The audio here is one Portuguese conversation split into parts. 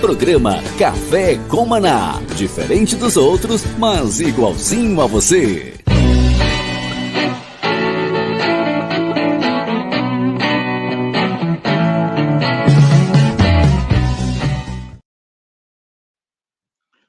Programa Café com Maná. Diferente dos outros, mas igualzinho a você.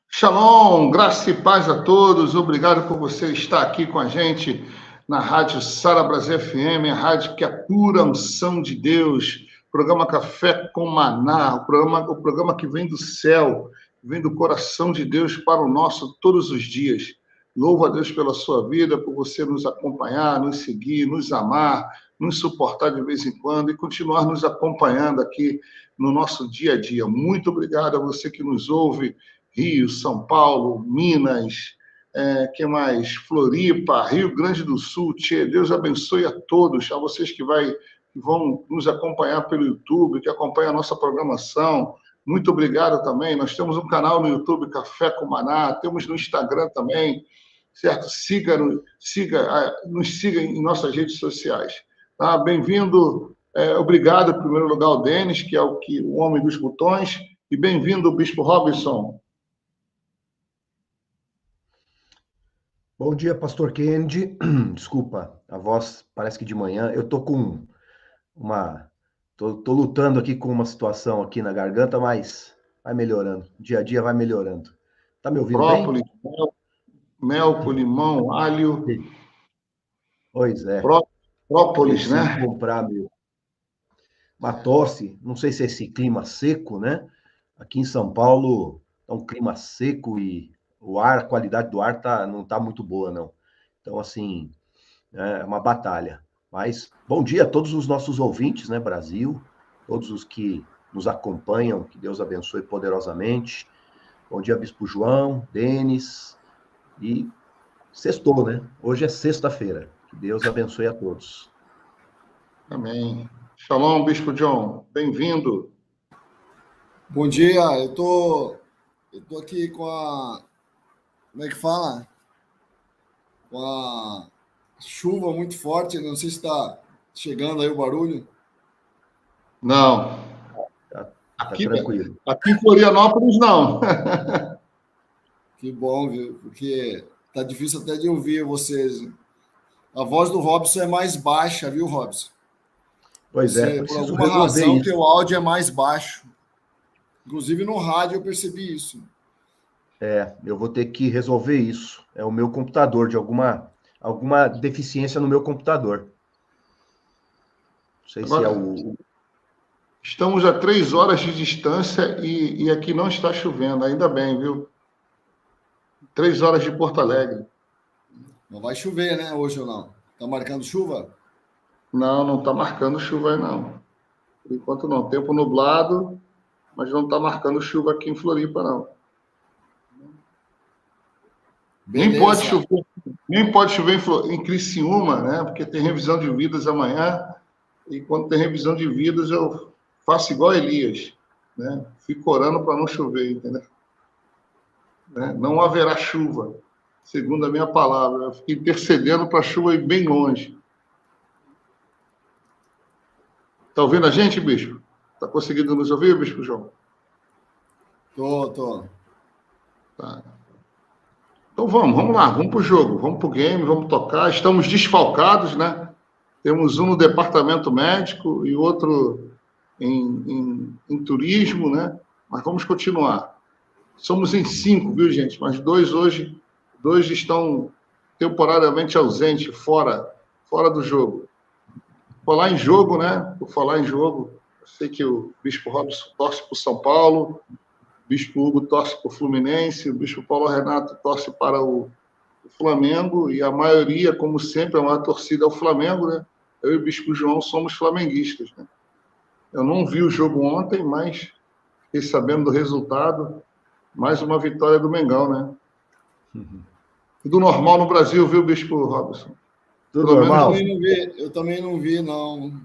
Shalom, graça e paz a todos. Obrigado por você estar aqui com a gente na Rádio Sara Brasil FM, a rádio que é pura unção de Deus. Programa Café com Maná, o programa que vem do céu, vem do coração de Deus para o nosso todos os dias. Louvo a Deus pela sua vida, por você nos acompanhar, nos seguir, nos amar, nos suportar de vez em quando e continuar nos acompanhando aqui no nosso dia a dia. Muito obrigado a você que nos ouve. Rio, São Paulo, Minas, que mais? Floripa, Rio Grande do Sul. Tchê, Deus abençoe a todos, a vocês que vão nos acompanhar pelo YouTube, que acompanham a nossa programação. Muito obrigado também. Nós temos um canal no YouTube, Café com Maná, temos no Instagram também, certo? Nos siga em nossas redes sociais. Tá? Bem-vindo, obrigado, em primeiro lugar, ao Denis, que é o homem dos botões, e bem-vindo, Bispo Robinson. Bom dia, Pastor Kennedy. Desculpa, a voz parece que de manhã. Eu tô com tô lutando aqui com uma situação aqui na garganta, mas vai melhorando. Dia a dia vai melhorando. Tá me ouvindo Própolis, bem? mel com limão, alho. Pois é. Própolis, né? Comprar, meu. Uma tosse, não sei se é esse clima seco, né? Aqui em São Paulo é um clima seco e a qualidade do ar não tá muito boa, não. Então, assim, é uma batalha. Mas, bom dia a todos os nossos ouvintes, né, Brasil, todos os que nos acompanham, que Deus abençoe poderosamente. Bom dia, Bispo João, Denis, e sextou, né? Hoje é sexta-feira. Que Deus abençoe a todos. Amém. Shalom, Bispo John, bem-vindo. Bom dia, eu tô aqui com a... Como é que fala? Com a chuva muito forte, não sei se está chegando aí o barulho. Não. Tá tranquilo. Aqui em Florianópolis, não. Que bom, viu? Porque tá difícil até de ouvir vocês. A voz do Robson é mais baixa, viu, Robson? Pois é, por alguma razão, teu áudio é mais baixo. Inclusive no rádio eu percebi isso. Eu vou ter que resolver isso. É o meu computador, de alguma deficiência no meu computador. Não sei se é o... Estamos a 3 horas de distância e aqui não está chovendo, ainda bem, viu? 3 horas de Porto Alegre. Não vai chover, né, hoje ou não? Tá marcando chuva? Não está marcando chuva aí, não. Por enquanto não. Tempo nublado, mas não está marcando chuva aqui em Floripa, não. Beleza. Nem pode chover em Criciúma, né? Porque tem revisão de vidas amanhã. E quando tem revisão de vidas, eu faço igual Elias, né? Fico orando para não chover, entendeu? Né? Não haverá chuva, segundo a minha palavra. Eu fico intercedendo para a chuva ir bem longe. Está ouvindo a gente, Bispo? Está conseguindo nos ouvir, Bispo João? Tô. Tá. Então vamos lá, vamos para o jogo, vamos para o game, vamos tocar. Estamos desfalcados, né? Temos um no departamento médico e outro em turismo, né? Mas vamos continuar. Somos em 5, viu, gente? Mas 2 estão temporariamente ausentes, fora do jogo. Falar em jogo, né? Por falar em jogo, eu sei que o Bispo Robson torce para o São Paulo, o Bispo Hugo torce para o Fluminense, o Bispo Paulo Renato torce para o Flamengo, e a maioria, como sempre, é uma torcida ao Flamengo, né? Eu e o Bispo João somos flamenguistas, né? Eu não vi o jogo ontem, mas fiquei sabendo do resultado. Mais uma vitória do Mengão, né? Tudo normal no Brasil, viu, Bispo Robson? Tudo normal? Eu também não vi, não.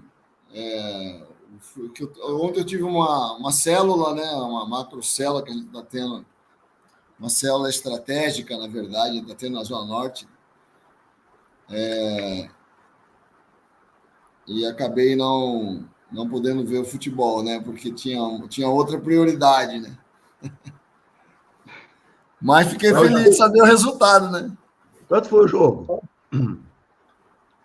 Ontem eu tive uma célula, né? Uma macrocélula que a gente está tendo. Uma célula estratégica, na verdade, está tendo na Zona Norte. E acabei não podendo ver o futebol, né? Porque tinha outra prioridade, né? Mas fiquei feliz de saber o resultado, né? Quanto foi o jogo? O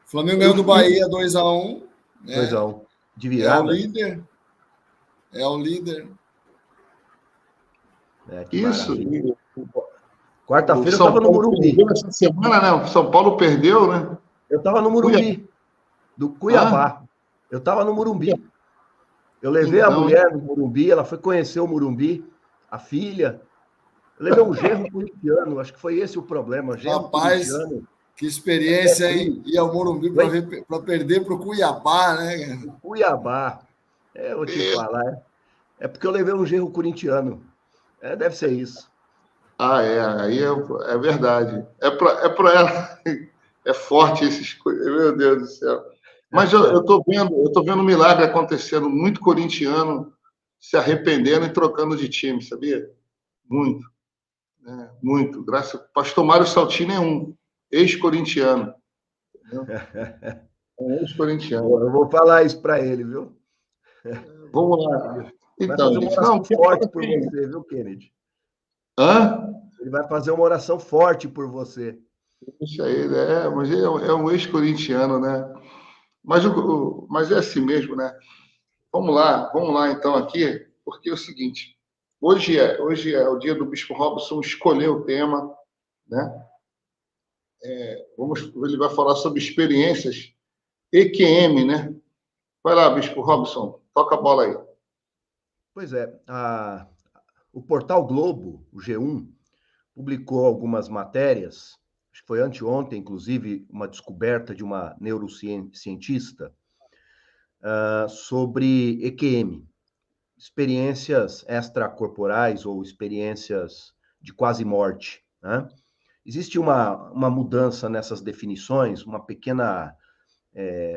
Flamengo ganhou do Bahia 2-1. 2-1. De É virada. o líder. É o líder. Que Isso. maravilha. Quarta-feira eu São estava no Paulo Morumbi. perdeu essa semana, né? O São Paulo perdeu, né? Eu estava no Morumbi, do Cuiabá. Eu estava no Morumbi. Eu levei a mulher no Morumbi, ela foi conhecer o Morumbi, a filha. Eu levei um genro corintiano, acho que foi esse o problema. Rapaz, corintiano. que experiência, hein? Ir ao Morumbi para perder para o Cuiabá, né? Cuiabá. Eu vou te falar. É porque eu levei um genro corintiano. Deve ser isso. Aí é verdade. É para ela. É forte esses coisas. Meu Deus do céu. Mas eu tô vendo um milagre acontecendo, muito corintiano se arrependendo e trocando de time, sabia? Muito. Muito. Graças Pastor Mário Saltini é um ex-corintiano. É um ex-corintiano. Eu vou falar isso para ele, viu? Vamos lá. Vai fazer uma oração forte por você, viu, Kennedy? Ele vai fazer uma oração forte por você. Isso aí, né? Mas ele é um ex-corintiano, né? Mas é assim mesmo, né? Vamos lá então aqui, porque é o seguinte, hoje é o dia do Bispo Robson escolher o tema, né? Ele vai falar sobre experiências EQM, né? Vai lá, Bispo Robson, toca a bola aí. Pois é, o portal Globo, o G1, publicou algumas matérias, acho que foi anteontem, inclusive, uma descoberta de uma neurocientista sobre EQM, experiências extracorporais ou experiências de quase morte, né? Existe uma mudança nessas definições, uma pequena,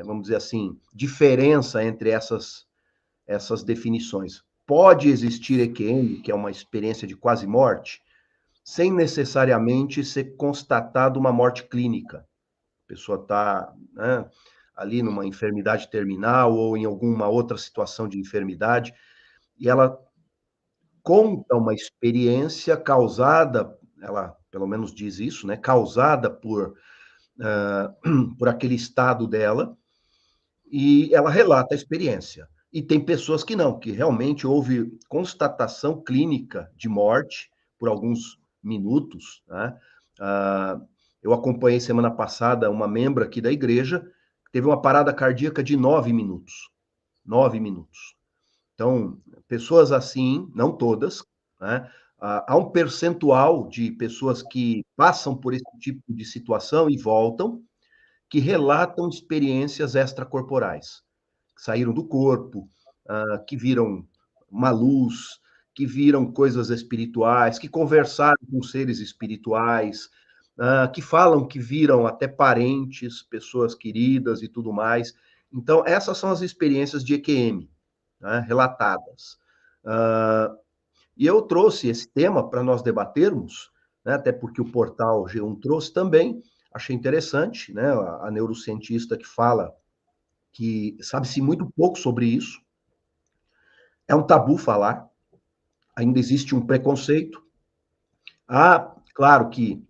vamos dizer assim, diferença entre essas definições. Pode existir EQM, que é uma experiência de quase morte, sem necessariamente ser constatada uma morte clínica. A pessoa está, né, ali numa enfermidade terminal ou em alguma outra situação de enfermidade, e ela conta uma experiência causada, ela pelo menos diz isso, né, causada por aquele estado dela, e ela relata a experiência. E tem pessoas que não, que realmente houve constatação clínica de morte por alguns minutos, né? Eu acompanhei semana passada uma membra aqui da igreja que teve uma parada cardíaca de 9 minutos. 9 minutos. Então, pessoas assim, não todas, né? Há um percentual de pessoas que passam por esse tipo de situação e voltam, que relatam experiências extracorporais, que saíram do corpo, que viram uma luz, que viram coisas espirituais, que conversaram com seres espirituais, que falam que viram até parentes, pessoas queridas e tudo mais. Então, essas são as experiências de EQM, né, relatadas. E eu trouxe esse tema para nós debatermos, né, até porque o portal G1 trouxe também, achei interessante, né, a neurocientista que fala que sabe-se muito pouco sobre isso, é um tabu falar, ainda existe um preconceito. Há, claro que,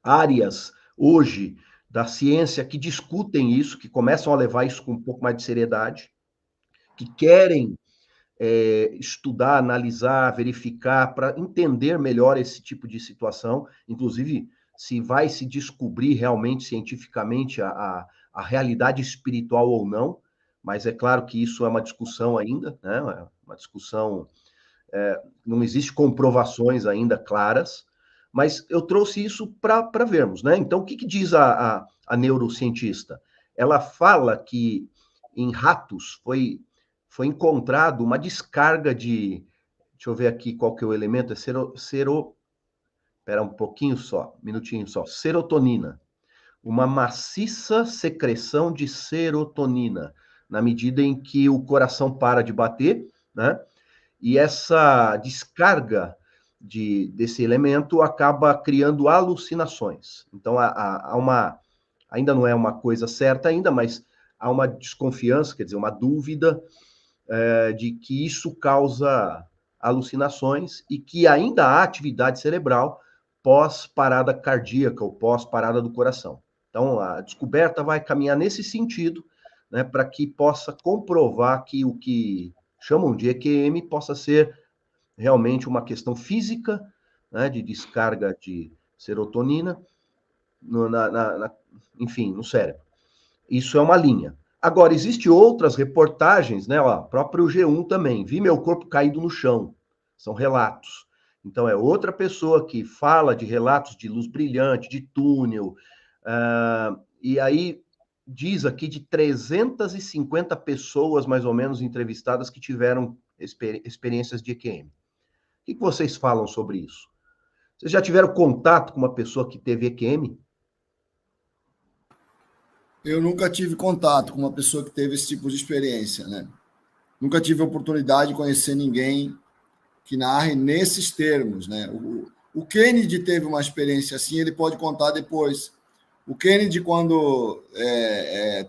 áreas hoje da ciência que discutem isso, que começam a levar isso com um pouco mais de seriedade, que querem estudar, analisar, verificar, para entender melhor esse tipo de situação, inclusive se vai se descobrir realmente, cientificamente, a realidade espiritual ou não, mas é claro que isso é uma discussão ainda, né? Uma discussão, não existe comprovações ainda claras, mas eu trouxe isso para vermos, né? Então, o que diz a neurocientista? Ela fala que em ratos foi encontrado uma descarga de... Deixa eu ver aqui qual que é o elemento. Espera um pouquinho só, minutinho só. Serotonina. Uma maciça secreção de serotonina, na medida em que o coração para de bater, né? E essa descarga desse elemento acaba criando alucinações. Então, ainda não é uma coisa certa ainda, mas há uma desconfiança, quer dizer, uma dúvida de que isso causa alucinações e que ainda há atividade cerebral pós-parada cardíaca ou pós-parada do coração. Então, a descoberta vai caminhar nesse sentido, né, para que possa comprovar que o que chamam de EQM possa ser realmente uma questão física, né, de descarga de serotonina, enfim, no cérebro. Isso é uma linha. Agora, existem outras reportagens, né? Ó, próprio G1 também. Vi meu corpo caído no chão. São relatos. Então, é outra pessoa que fala de relatos de luz brilhante, de túnel. E aí, diz aqui de 350 pessoas, mais ou menos, entrevistadas que tiveram experiências de EQM. O que vocês falam sobre isso? Vocês já tiveram contato com uma pessoa que teve EQM? Eu nunca tive contato com uma pessoa que teve esse tipo de experiência, né? Nunca tive a oportunidade de conhecer ninguém que narre nesses termos, né? O Kennedy teve uma experiência assim, ele pode contar depois. O Kennedy, quando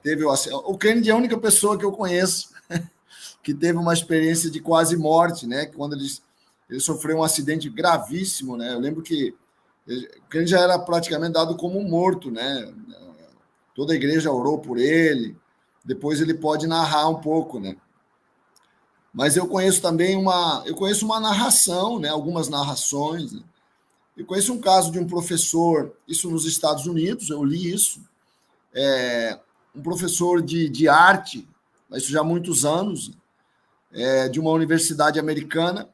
teve o Kennedy é a única pessoa que eu conheço que teve uma experiência de quase morte, né? Quando ele sofreu um acidente gravíssimo, né? Eu lembro que o Kennedy já era praticamente dado como morto, né? Toda a igreja orou por ele. Depois ele pode narrar um pouco, né? Mas eu conheço também uma narração, né? Algumas narrações. Né? Eu conheço um caso de um professor, isso nos Estados Unidos, eu li isso, um professor de arte, isso já há muitos anos, de uma universidade americana.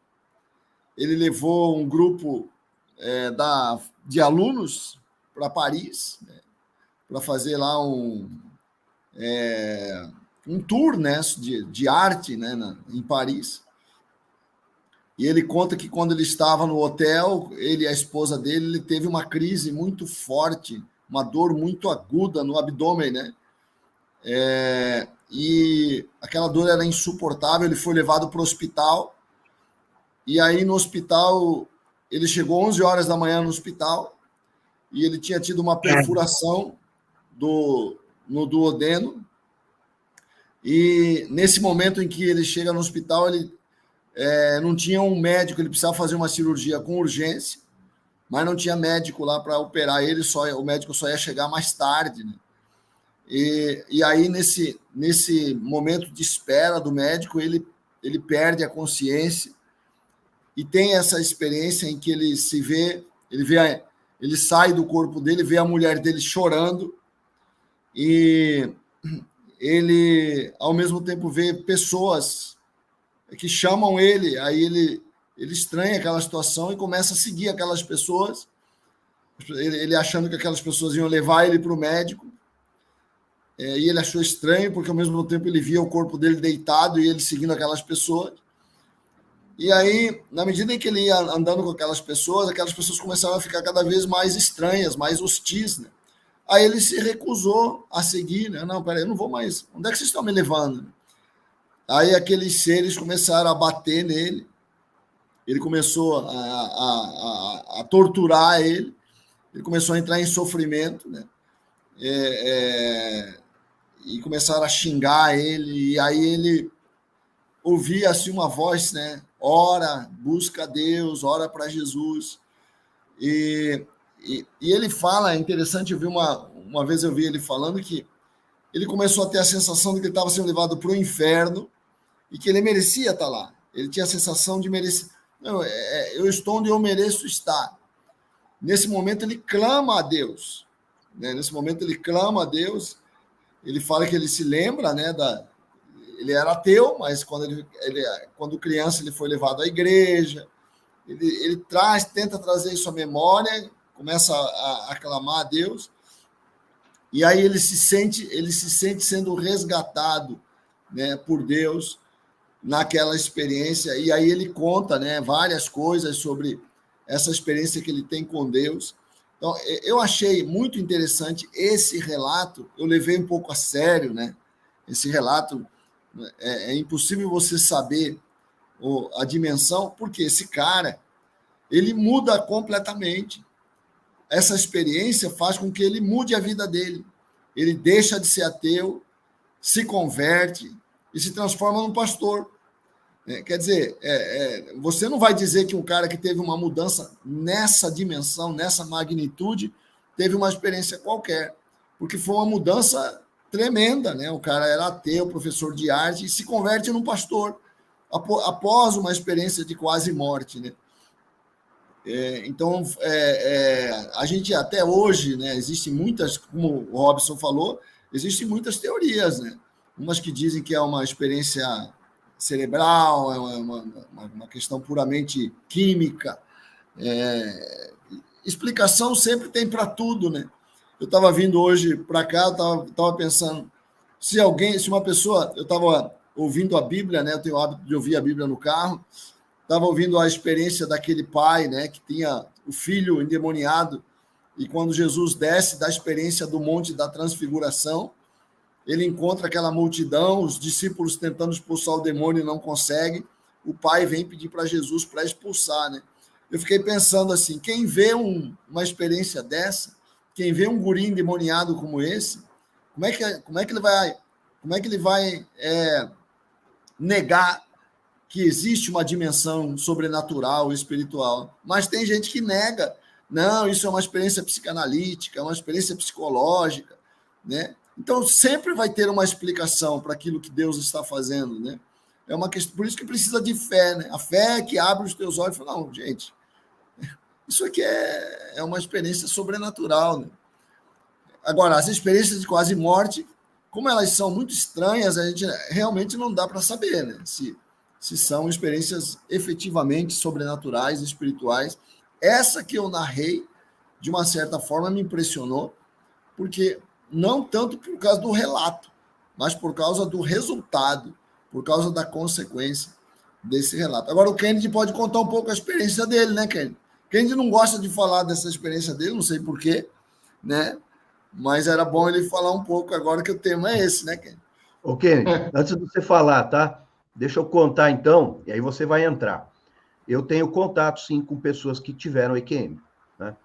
Ele levou um grupo de alunos para Paris, né? Para fazer lá um tour, né, de arte, né, em Paris. E ele conta que quando ele estava no hotel, ele e a esposa dele, ele teve uma crise muito forte, uma dor muito aguda no abdômen, né? E aquela dor era insuportável, ele foi levado para o hospital, e aí no hospital, ele chegou 11 horas da manhã no hospital, e ele tinha tido uma perfuração no duodeno, e nesse momento em que ele chega no hospital, ele não tinha um médico, ele precisava fazer uma cirurgia com urgência, mas não tinha médico lá para operar ele, o médico só ia chegar mais tarde, né? E aí, nesse momento de espera do médico, ele perde a consciência e tem essa experiência em que ele se vê, ele sai do corpo dele, vê a mulher dele chorando, e ele, ao mesmo tempo, vê pessoas que chamam ele, aí ele estranha aquela situação e começa a seguir aquelas pessoas, ele achando que aquelas pessoas iam levar ele para o médico, e ele achou estranho, porque ao mesmo tempo ele via o corpo dele deitado e ele seguindo aquelas pessoas. E aí, na medida em que ele ia andando com aquelas pessoas começavam a ficar cada vez mais estranhas, mais hostis, né? Aí ele se recusou a seguir, né? Não, peraí, eu não vou mais. Onde é que vocês estão me levando? Aí aqueles seres começaram a bater nele. Ele começou a torturar ele. Ele começou a entrar em sofrimento, né? E começaram a xingar ele. E aí ele ouvia assim uma voz, né? Ora, busca a Deus, ora para Jesus. E ele fala, é interessante, eu vi uma vez eu vi ele falando que ele começou a ter a sensação de que ele estava sendo levado para o inferno e que ele merecia estar lá. Ele tinha a sensação de merecer. Não, eu estou onde eu mereço estar. Nesse momento ele clama a Deus. Né? Nesse momento ele clama a Deus. Ele fala que ele se lembra, né, ele era ateu, mas quando criança ele foi levado à igreja. Ele tenta trazer isso à memória, começa a clamar a Deus, e aí ele se sente sendo resgatado, né, por Deus naquela experiência, e aí ele conta, né, várias coisas sobre essa experiência que ele tem com Deus. Então, eu achei muito interessante esse relato, eu levei um pouco a sério, né, esse relato. É impossível você saber a dimensão, porque esse cara, ele muda completamente. Essa experiência faz com que ele mude a vida dele. Ele deixa de ser ateu, se converte e se transforma num pastor. Quer dizer, você não vai dizer que um cara que teve uma mudança nessa dimensão, nessa magnitude, teve uma experiência qualquer, porque foi uma mudança tremenda, né? O cara era ateu, professor de arte, e se converte num pastor após uma experiência de quase morte, né? Então, a gente até hoje, né, existem muitas, como o Robson falou, existem muitas teorias, né? Umas que dizem que é uma experiência cerebral, é uma questão puramente química. Explicação sempre tem para tudo, né? Eu estava vindo hoje para cá, eu estava pensando, se uma pessoa, eu estava ouvindo a Bíblia, né? Eu tenho o hábito de ouvir a Bíblia no carro, estava ouvindo a experiência daquele pai, né, que tinha o filho endemoniado, e quando Jesus desce da experiência do Monte da Transfiguração, ele encontra aquela multidão, os discípulos tentando expulsar o demônio e não conseguem, o pai vem pedir para Jesus para expulsar, né? Eu fiquei pensando assim, quem vê uma experiência dessa, quem vê um guri endemoniado como esse, como é que ele vai negar que existe uma dimensão sobrenatural, espiritual? Mas tem gente que nega. Não, isso é uma experiência psicanalítica, é uma experiência psicológica, né? Então, sempre vai ter uma explicação para aquilo que Deus está fazendo, né? É uma questão, por isso que precisa de fé, né? A fé é que abre os teus olhos e fala, não, gente, isso aqui é uma experiência sobrenatural, né? Agora, as experiências de quase morte, como elas são muito estranhas, a gente realmente não dá para saber, né? Se são experiências efetivamente sobrenaturais, espirituais. Essa que eu narrei, de uma certa forma, me impressionou, porque não tanto por causa do relato, mas por causa do resultado, por causa da consequência desse relato. Agora, o Kennedy pode contar um pouco a experiência dele, né, Kennedy? Kennedy não gosta de falar dessa experiência dele, não sei porquê, né? Mas era bom ele falar um pouco agora que o tema é esse, né, Kennedy? Ô, Kennedy, antes de você falar, tá? Deixa eu contar, então, e aí você vai entrar. Eu tenho contato, sim, com pessoas que tiveram EQM, né?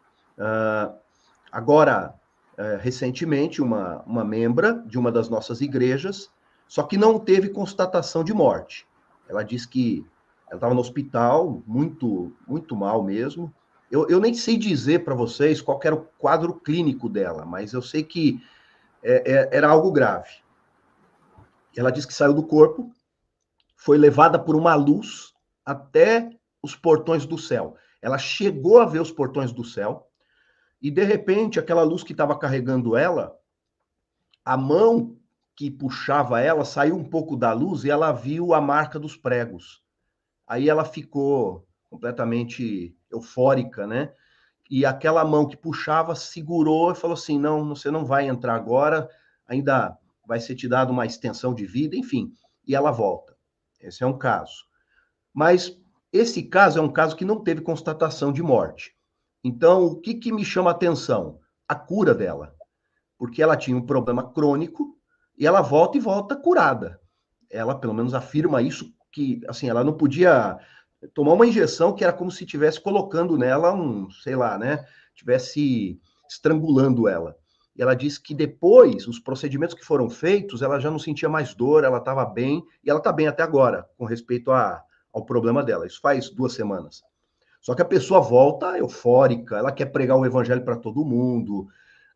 Agora, recentemente, uma membra de uma das nossas igrejas, só que não teve constatação de morte. Ela disse que ela estava no hospital, muito, muito mal mesmo. Eu nem sei dizer para vocês qual era o quadro clínico dela, mas eu sei que era algo grave. Ela disse que saiu do corpo, foi levada por uma luz até os portões do céu. Ela chegou a ver os portões do céu e, de repente, aquela luz que estava carregando ela, a mão que puxava ela saiu um pouco da luz e ela viu a marca dos pregos. Aí ela ficou completamente eufórica, né? E aquela mão que puxava segurou e falou assim, não, você não vai entrar agora, ainda vai ser te dado uma extensão de vida, enfim. E ela volta. Esse é um caso. Mas esse caso é um caso que não teve constatação de morte. Então, o que me chama a atenção? A cura dela. Porque ela tinha um problema crônico e ela volta curada. Ela, pelo menos, afirma isso, que assim, ela não podia tomar uma injeção que era como se estivesse colocando nela sei lá, né? Tivesse estrangulando ela. E ela disse que depois, os procedimentos que foram feitos, ela já não sentia mais dor, ela estava bem, e ela está bem até agora, com respeito ao problema dela. Isso faz 2 semanas. Só que a pessoa volta eufórica, ela quer pregar o evangelho para todo mundo,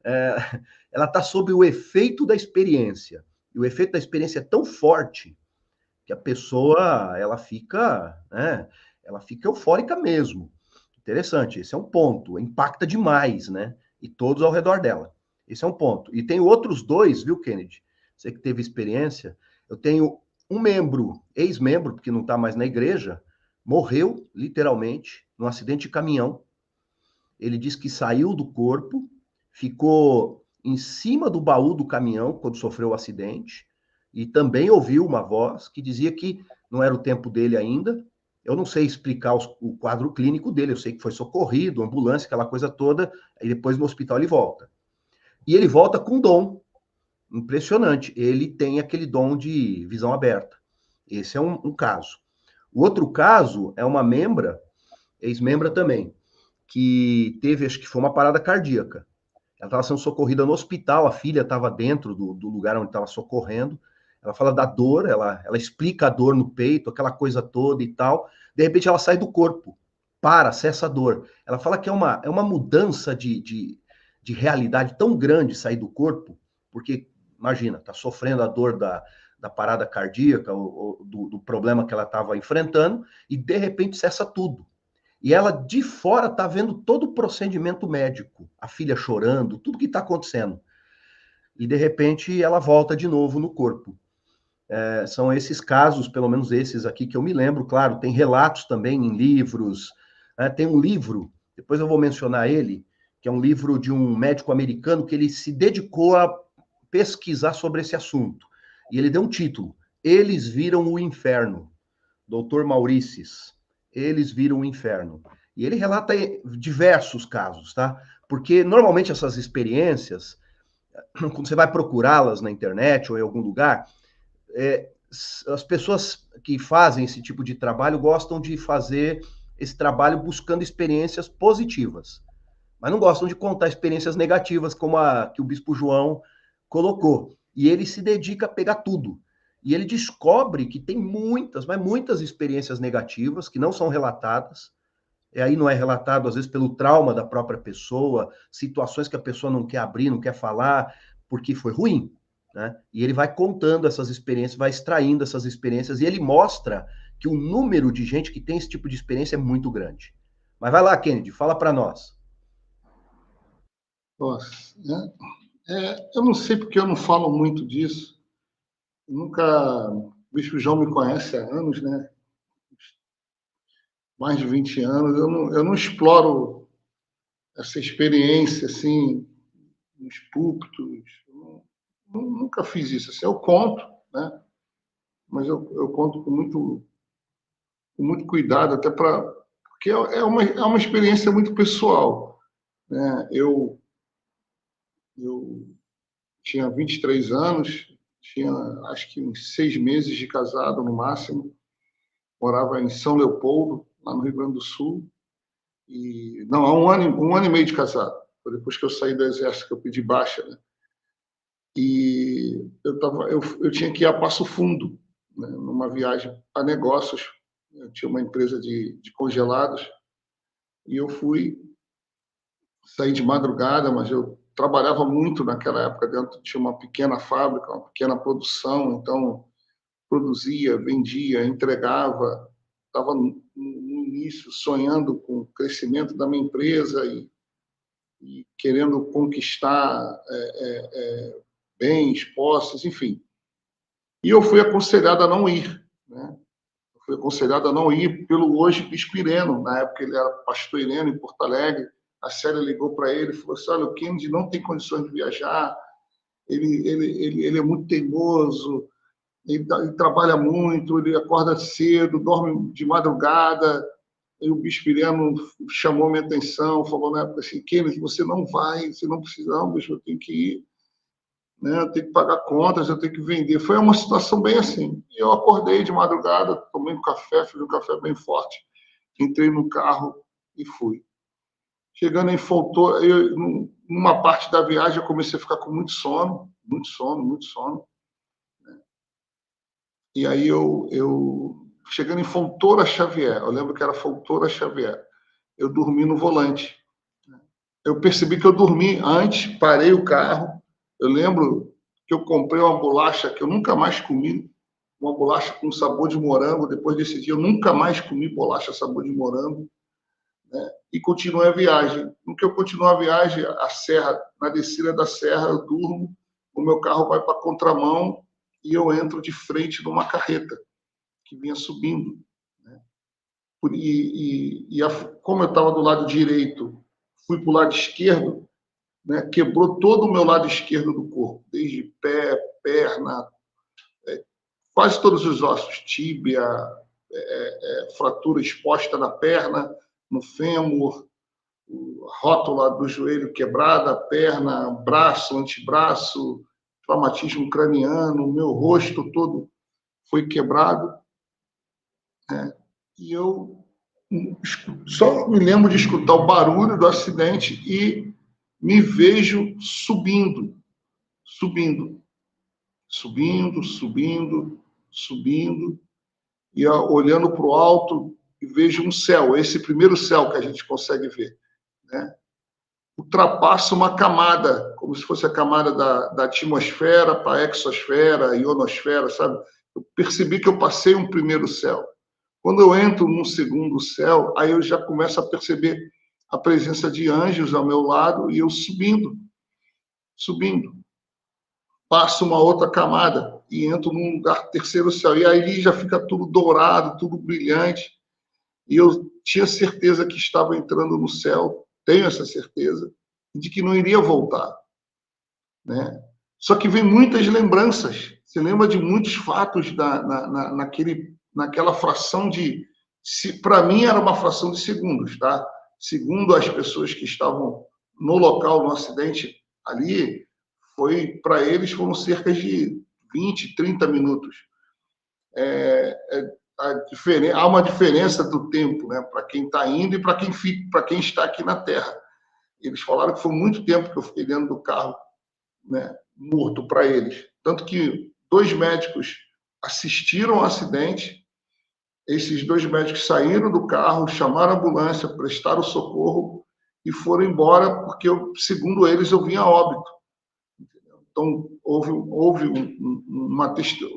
ela está sob o efeito da experiência. E o efeito da experiência é tão forte que a pessoa, ela fica eufórica mesmo. Interessante, esse é um ponto, impacta demais, né? E todos ao redor dela. Esse é um ponto. E tem outros 2, viu, Kennedy? Você que teve experiência. Eu tenho um membro, ex-membro, porque não está mais na igreja, morreu, literalmente, num acidente de caminhão. Ele disse que saiu do corpo, ficou em cima do baú do caminhão quando sofreu o acidente, e também ouviu uma voz que dizia que não era o tempo dele ainda. Eu não sei explicar o quadro clínico dele, eu sei que foi socorrido, ambulância, aquela coisa toda, e depois no hospital ele volta. E ele volta com dom impressionante. Ele tem aquele dom de visão aberta. Esse é um caso. O outro caso é uma membra, ex-membra também, que teve, acho que foi uma parada cardíaca. Ela estava sendo socorrida no hospital, a filha estava dentro do lugar onde estava socorrendo. Ela fala da dor, ela explica a dor no peito, aquela coisa toda e tal. De repente ela sai do corpo, cessa a dor. Ela fala que é uma mudança de realidade tão grande sair do corpo, porque, imagina, tá sofrendo a dor da parada cardíaca, ou do problema que ela estava enfrentando, e de repente cessa tudo. E ela, de fora, tá vendo todo o procedimento médico, a filha chorando, tudo que está acontecendo. E, de repente, ela volta de novo no corpo. São esses casos, pelo menos esses aqui que eu me lembro, claro, tem relatos também em livros, tem um livro, depois eu vou mencionar ele, que é um livro de um médico americano que ele se dedicou a pesquisar sobre esse assunto. E ele deu um título, Eles Viram o Inferno, Dr. Mauricis, Eles Viram o Inferno. E ele relata diversos casos, tá? Porque normalmente essas experiências, quando você vai procurá-las na internet ou em algum lugar, as pessoas que fazem esse tipo de trabalho gostam de fazer esse trabalho buscando experiências positivas, mas não gostam de contar experiências negativas, como a que o Bispo João colocou. E ele se dedica a pegar tudo. E ele descobre que tem muitas, mas muitas experiências negativas que não são relatadas, e aí não é relatado, às vezes, pelo trauma da própria pessoa, situações que a pessoa não quer abrir, não quer falar, porque foi ruim, né? E ele vai contando essas experiências, vai extraindo essas experiências, e ele mostra que o número de gente que tem esse tipo de experiência é muito grande. Mas vai lá, Kennedy, fala para nós. Nossa, eu não sei porque eu não falo muito disso. O Bispo João me conhece há anos, né? Mais de 20 anos. Eu não exploro essa experiência assim nos púlpitos. Nunca fiz isso. Assim, eu conto, né? Mas eu conto com muito cuidado, até porque é uma experiência muito pessoal, né? Eu tinha 23 anos, tinha acho que uns 6 meses de casado no máximo, morava em São Leopoldo, lá no Rio Grande do Sul, e não, há um ano e meio de casado, foi depois que eu saí do exército que eu pedi baixa, né? E eu tinha que ir a Passo Fundo, né, numa viagem a negócios. Eu tinha uma empresa de congelados e eu saí de madrugada, mas eu trabalhava muito naquela época dentro, tinha uma pequena fábrica, uma pequena produção, então produzia, vendia, entregava, estava no início sonhando com o crescimento da minha empresa e querendo conquistar bens, posses, enfim. E eu fui aconselhado a não ir, né? Eu fui aconselhado a não ir pelo hoje Bispo Ireno, na época ele era pastor Ireno em Porto Alegre. A Célia ligou para ele e falou assim: olha, o Kennedy não tem condições de viajar, ele é muito teimoso, ele trabalha muito, ele acorda cedo, dorme de madrugada. E o Bispo Ireno chamou minha atenção, falou na época assim: Kennedy, você não vai, você não precisa, não, bicho, eu tenho que ir, né? Eu tenho que pagar contas, eu tenho que vender. Foi uma situação bem assim. E eu acordei de madrugada, tomei um café, fiz um café bem forte, entrei no carro e fui. Chegando em Fontoura, numa parte da viagem, eu comecei a ficar com muito sono. Né? E aí, chegando em Fontoura Xavier, eu lembro que era Fontoura Xavier, eu dormi no volante. Eu percebi que eu dormi antes, parei o carro. Eu lembro que eu comprei uma bolacha que eu nunca mais comi, uma bolacha com sabor de morango. Depois desse dia, eu nunca mais comi bolacha sabor de morango. Né? E continuei a viagem. No que eu continuo a viagem, a serra, na descida da serra, eu durmo, o meu carro vai para a contramão e eu entro de frente numa carreta que vinha subindo. Né? Como eu estava do lado direito, fui para o lado esquerdo, né? Quebrou todo o meu lado esquerdo do corpo, desde pé, perna, quase todos os ossos, tíbia, fratura exposta na perna, no fêmur, rótula do joelho quebrada, perna, braço, antebraço, traumatismo craniano, o meu rosto todo foi quebrado. Né? E eu só me lembro de escutar o barulho do acidente e me vejo subindo. subindo, subindo, subindo, e olhando para o alto, e vejo um céu, esse primeiro céu que a gente consegue ver, né? Ultrapassa uma camada, como se fosse a camada da atmosfera para a exosfera, ionosfera, sabe? Eu percebi que eu passei um primeiro céu. Quando eu entro num segundo céu, aí eu já começo a perceber a presença de anjos ao meu lado e eu subindo, subindo. Passo uma outra camada e entro num lugar terceiro céu. E aí já fica tudo dourado, tudo brilhante. E eu tinha certeza que estava entrando no céu, tenho essa certeza, de que não iria voltar, né? Só que vem muitas lembranças. Você lembra de muitos fatos naquela fração de... Para mim, era uma fração de segundos, tá? Segundo as pessoas que estavam no local, no acidente ali, para eles foram cerca de 20, 30 minutos. Há uma diferença do tempo, né? Para quem está indo e para quem está aqui na Terra. Eles falaram que foi muito tempo que eu fiquei dentro do carro, né, morto para eles. Tanto que 2 médicos assistiram ao acidente, esses 2 médicos saíram do carro, chamaram a ambulância, prestaram socorro e foram embora, porque, segundo eles, eu vinha a óbito. Então,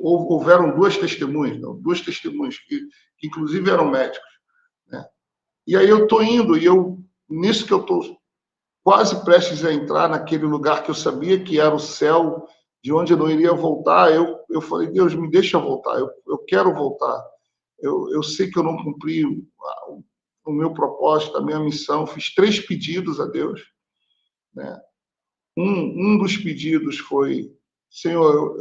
houveram 2 testemunhas, não, 2 testemunhas, que inclusive eram médicos, né? E aí eu estou indo, e nisso que eu estou quase prestes a entrar naquele lugar que eu sabia que era o céu, de onde eu não iria voltar, eu falei, Deus, me deixa voltar, eu quero voltar. Eu sei que eu não cumpri o meu propósito, a minha missão, fiz 3 pedidos a Deus, né? Um dos pedidos foi, Senhor,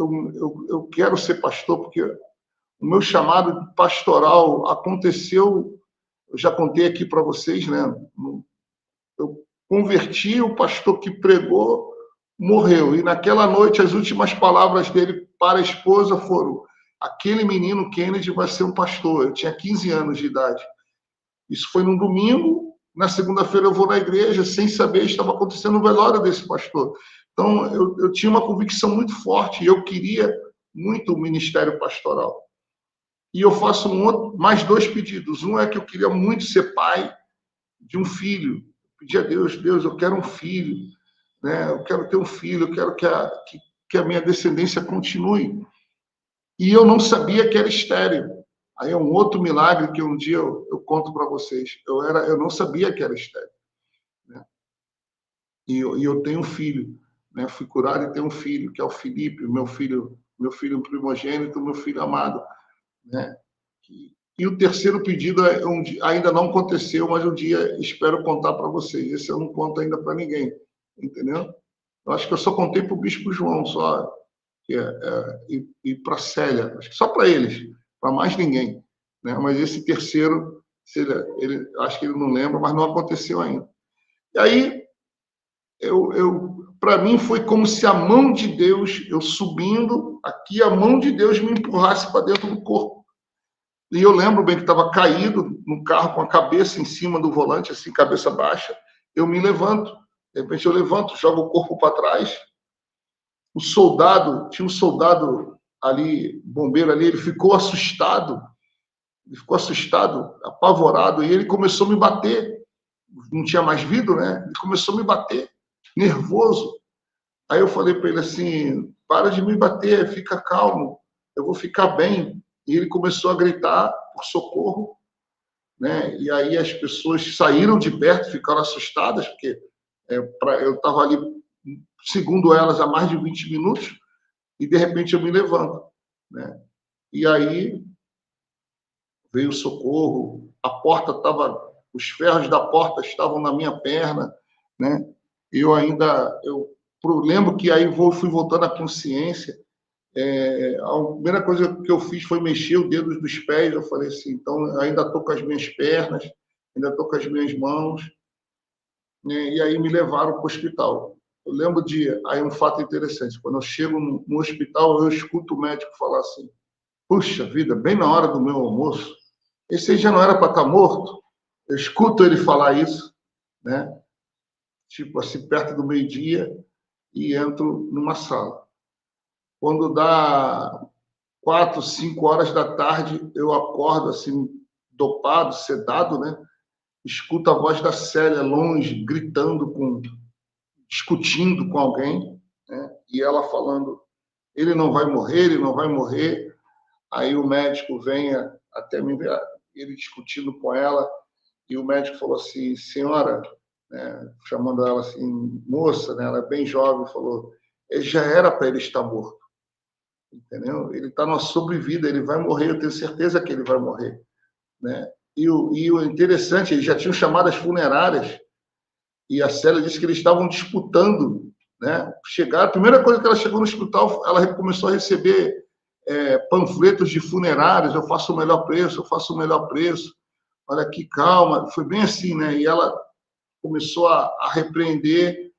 eu quero ser pastor, porque o meu chamado pastoral aconteceu, eu já contei aqui para vocês, né? Eu converti, o pastor que pregou morreu, e naquela noite as últimas palavras dele para a esposa foram: aquele menino Kennedy vai ser um pastor. Eu tinha 15 anos de idade. Isso foi num domingo. Na segunda-feira eu vou na igreja, sem saber, estava acontecendo o velório desse pastor. Então, eu tinha uma convicção muito forte, e eu queria muito o ministério pastoral. E eu faço mais 2 pedidos. Um é que eu queria muito ser pai de um filho. Eu pedi a Deus, eu quero um filho, né? Eu quero ter um filho, eu quero que a minha descendência continue. E eu não sabia que era estéril. Aí é um outro milagre que um dia eu conto para vocês. Eu não sabia que era estéril, né? E eu tenho um filho, né? Fui curado e tenho um filho, que é o Felipe, meu filho primogênito, meu filho amado, né? E o terceiro pedido ainda não aconteceu, mas um dia espero contar para vocês. Esse eu não conto ainda para ninguém, entendeu? Eu acho que eu só contei para o Bispo João, só, e para a Célia, acho que só para eles, para mais ninguém, né? Mas esse terceiro, acho que ele não lembra, mas não aconteceu ainda. E aí, para mim, foi como se a mão de Deus, eu subindo aqui, a mão de Deus me empurrasse para dentro do corpo. E eu lembro bem que estava caído no carro com a cabeça em cima do volante, assim, cabeça baixa. Eu me levanto. De repente eu levanto, jogo o corpo para trás. Tinha um soldado ali, bombeiro ali, ele ficou assustado, apavorado, e ele começou a me bater. Não tinha mais vidro, né? Ele começou a me bater, nervoso. Aí eu falei para ele assim: para de me bater, fica calmo, eu vou ficar bem. E ele começou a gritar por socorro, né? E aí as pessoas saíram de perto, ficaram assustadas, porque eu estava ali, segundo elas, há mais de 20 minutos, e de repente eu me levanto, né? E aí veio o socorro, os ferros da porta estavam na minha perna, né? Eu lembro que aí fui voltando à consciência. A primeira coisa que eu fiz foi mexer os dedos dos pés. Eu falei assim, então ainda estou com as minhas pernas, ainda estou com as minhas mãos, né? E aí me levaram para o hospital. Eu lembro aí um fato interessante, quando eu chego no hospital, eu escuto o médico falar assim: puxa vida, bem na hora do meu almoço, esse aí já não era para estar morto? Eu escuto ele falar isso, né? Tipo assim, perto do meio-dia, e entro numa sala. Quando dá 4, 5 horas da tarde, eu acordo assim, dopado, sedado, né? Escuto a voz da Célia longe, gritando, discutindo com alguém, né? E ela falando, ele não vai morrer, ele não vai morrer. Aí o médico vem até mim, ele discutindo com ela, e o médico falou assim, senhora, né, chamando ela assim, moça, né, ela é bem jovem, falou, ele já era para ele estar morto, entendeu? Ele está numa sobrevida, ele vai morrer, eu tenho certeza que ele vai morrer, né? E o interessante, eles já tinham chamado as funerárias, e a Célia disse que eles estavam disputando, né? Chegaram, a primeira coisa que ela chegou no hospital, ela começou a receber panfletos de funerários, eu faço o melhor preço, eu faço o melhor preço, olha aqui, calma, foi bem assim, né? E ela começou a repreender,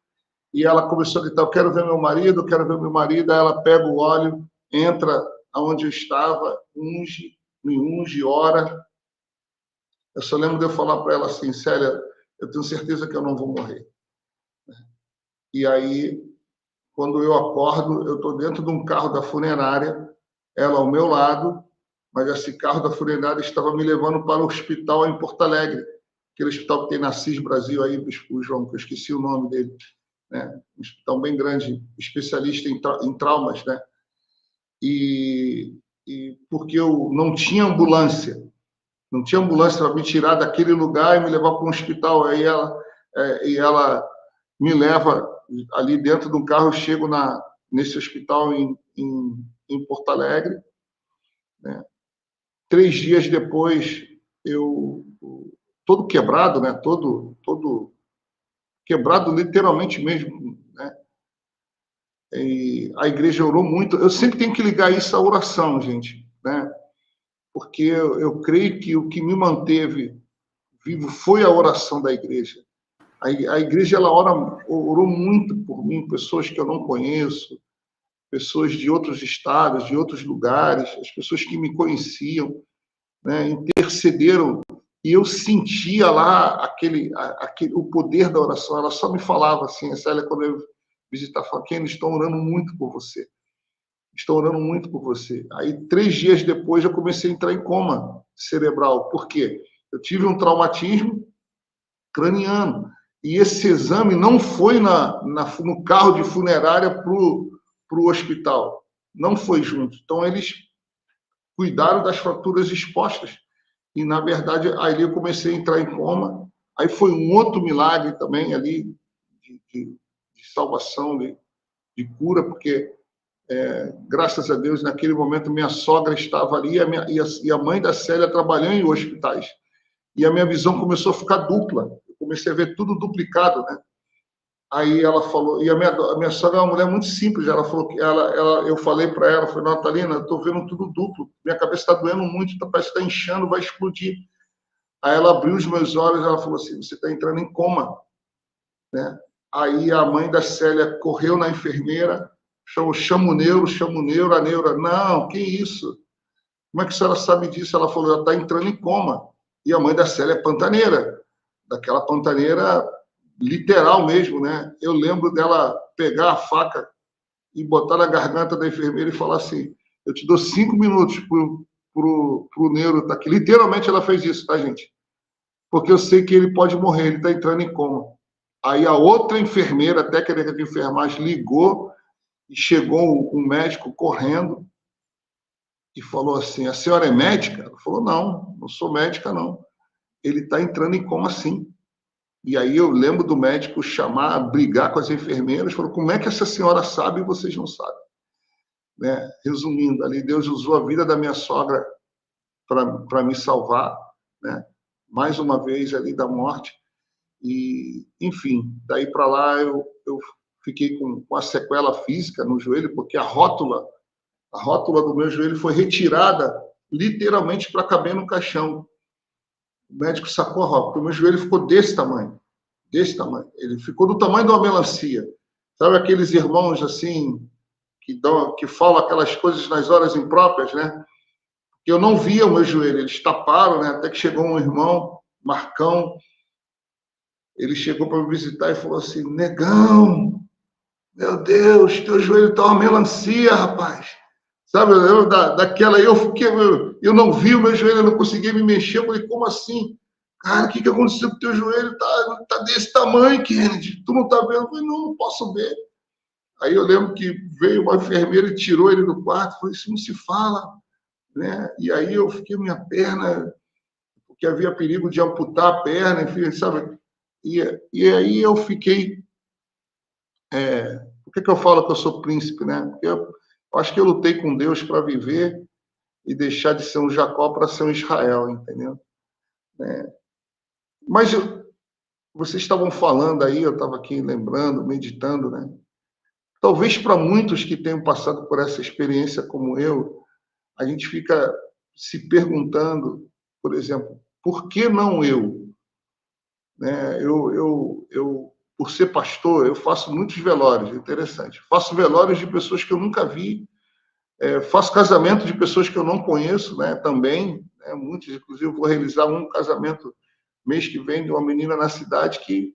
e ela começou a gritar, eu quero ver meu marido, eu quero ver meu marido, aí ela pega o óleo, entra aonde eu estava, me unge, ora. Eu só lembro de eu falar para ela assim, Célia, eu tenho certeza que eu não vou morrer. E aí, quando eu acordo, eu estou dentro de um carro da funerária, ela ao meu lado, mas esse carro da funerária estava me levando para o hospital em Porto Alegre, aquele hospital que tem na CIS Brasil aí, o João, que eu esqueci o nome dele, né? Um hospital bem grande, especialista em traumas, né? E porque eu não tinha ambulância para me tirar daquele lugar e me levar para um hospital, aí ela me leva ali dentro de um carro, eu chego nesse hospital em Porto Alegre, né? 3 dias depois, eu todo quebrado, né? Todo quebrado literalmente mesmo, né? E a igreja orou muito. Eu sempre tenho que ligar isso à oração, gente, né? Porque eu creio que o que me manteve vivo foi a oração da igreja. A igreja ela orou muito por mim, pessoas que eu não conheço, pessoas de outros estados, de outros lugares, as pessoas que me conheciam, né, intercederam, e eu sentia lá o poder da oração. Ela só me falava assim, a Célia, quando eu visitava, falava, Ken, eles estão orando muito por você. Estão orando muito por você. Aí, 3 dias depois, eu comecei a entrar em coma cerebral. Por quê? Eu tive um traumatismo craniano. E esse exame não foi no carro de funerária para o hospital. Não foi junto. Então, eles cuidaram das fraturas expostas. E, na verdade, aí eu comecei a entrar em coma. Aí foi um outro milagre também ali de salvação, de cura, porque, graças a Deus, naquele momento, minha sogra estava ali e a mãe da Célia trabalhando em hospitais. E a minha visão começou a ficar dupla. Eu comecei a ver tudo duplicado, né? Aí ela falou, e a minha sogra é uma mulher muito simples, ela falou que eu falei para ela, falei, Natalina, eu estou vendo tudo duplo, minha cabeça está doendo muito, parece que está inchando, vai explodir. Aí ela abriu os meus olhos, ela falou assim, você está entrando em coma, né? Aí a mãe da Célia correu na enfermeira, chama o neuro, a neura, não, que isso? Como é que a senhora sabe disso? Ela falou, ela está entrando em coma. E a mãe da Célia é pantaneira, daquela pantaneira literal mesmo, né? Eu lembro dela pegar a faca e botar na garganta da enfermeira e falar assim, eu te dou 5 minutos pro neuro estar aqui. Literalmente ela fez isso, tá, gente? Porque eu sei que ele pode morrer, ele está entrando em coma. Aí a outra enfermeira, a técnica de enfermagem, ligou e chegou um médico correndo e falou assim, a senhora é médica? Ela falou, não sou médica, não. Ele está entrando em coma, sim. E aí eu lembro do médico brigar com as enfermeiras, falou, como é que essa senhora sabe e vocês não sabem? Né? Resumindo, ali Deus usou a vida da minha sogra para me salvar, né? Mais uma vez ali da morte. E, enfim, daí para lá eu fiquei com a sequela física no joelho, porque a rótula do meu joelho foi retirada literalmente para caber no caixão. O médico sacou a rótula, porque o meu joelho ficou desse tamanho. Ele ficou do tamanho de uma melancia. Sabe aqueles irmãos assim, que falam aquelas coisas nas horas impróprias, né? Eu não via o meu joelho, eles taparam, né? Até que chegou um irmão, Marcão, ele chegou para me visitar e falou assim, negão, Meu Deus, teu joelho tá uma melancia, rapaz. Sabe, eu lembro daquela aí, eu não vi o meu joelho, eu não conseguia me mexer. Eu falei, como assim? Cara, o que aconteceu com o teu joelho? Tá desse tamanho, Kennedy. Tu não tá vendo? Eu falei, não posso ver. Aí eu lembro que veio uma enfermeira e tirou ele do quarto. Eu falei, isso não se fala, né? E aí eu fiquei, minha perna, porque havia perigo de amputar a perna, enfim, sabe? E aí eu fiquei... por que eu falo que eu sou príncipe, né? Porque eu acho que eu lutei com Deus para viver e deixar de ser um Jacó para ser um Israel, entendeu? Mas vocês estavam falando aí, eu estava aqui lembrando, meditando, né? Talvez para muitos que tenham passado por essa experiência como eu, a gente fica se perguntando, por exemplo, por que não eu? Né? Por ser pastor, eu faço muitos velórios, interessante. Faço velórios de pessoas que eu nunca vi, faço casamento de pessoas que eu não conheço, né? Também, né? Muitos, inclusive, vou realizar um casamento mês que vem de uma menina na cidade que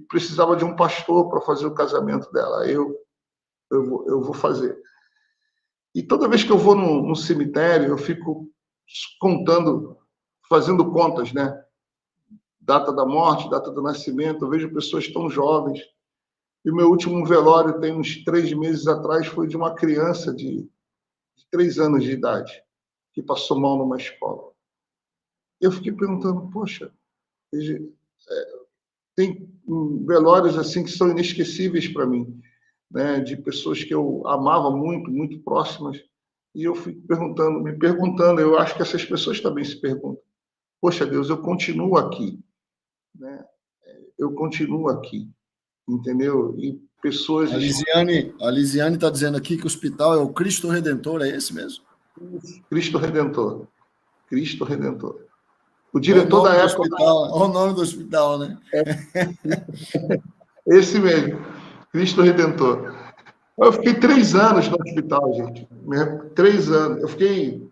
precisava de um pastor para fazer o casamento dela. Eu vou fazer. E toda vez que eu vou no cemitério, eu fico contando, fazendo contas, né? Data da morte, data do nascimento. Eu vejo pessoas tão jovens. E o meu último velório, tem uns 3 meses atrás, foi de uma criança de 3 anos de idade, que passou mal numa escola. Eu fiquei perguntando, poxa, tem velórios assim que são inesquecíveis para mim, né? De pessoas que eu amava muito, muito próximas. E eu fico me perguntando, eu acho que essas pessoas também se perguntam, poxa Deus, eu continuo aqui, né? Eu continuo aqui, entendeu? E pessoas... A Lisiane está dizendo aqui que o hospital é o Cristo Redentor, é esse mesmo? Cristo Redentor. Cristo Redentor. O diretor da época... Olha o nome do hospital, né? Esse mesmo, Cristo Redentor. Eu fiquei 3 anos no hospital, gente. 3 anos. Eu fiquei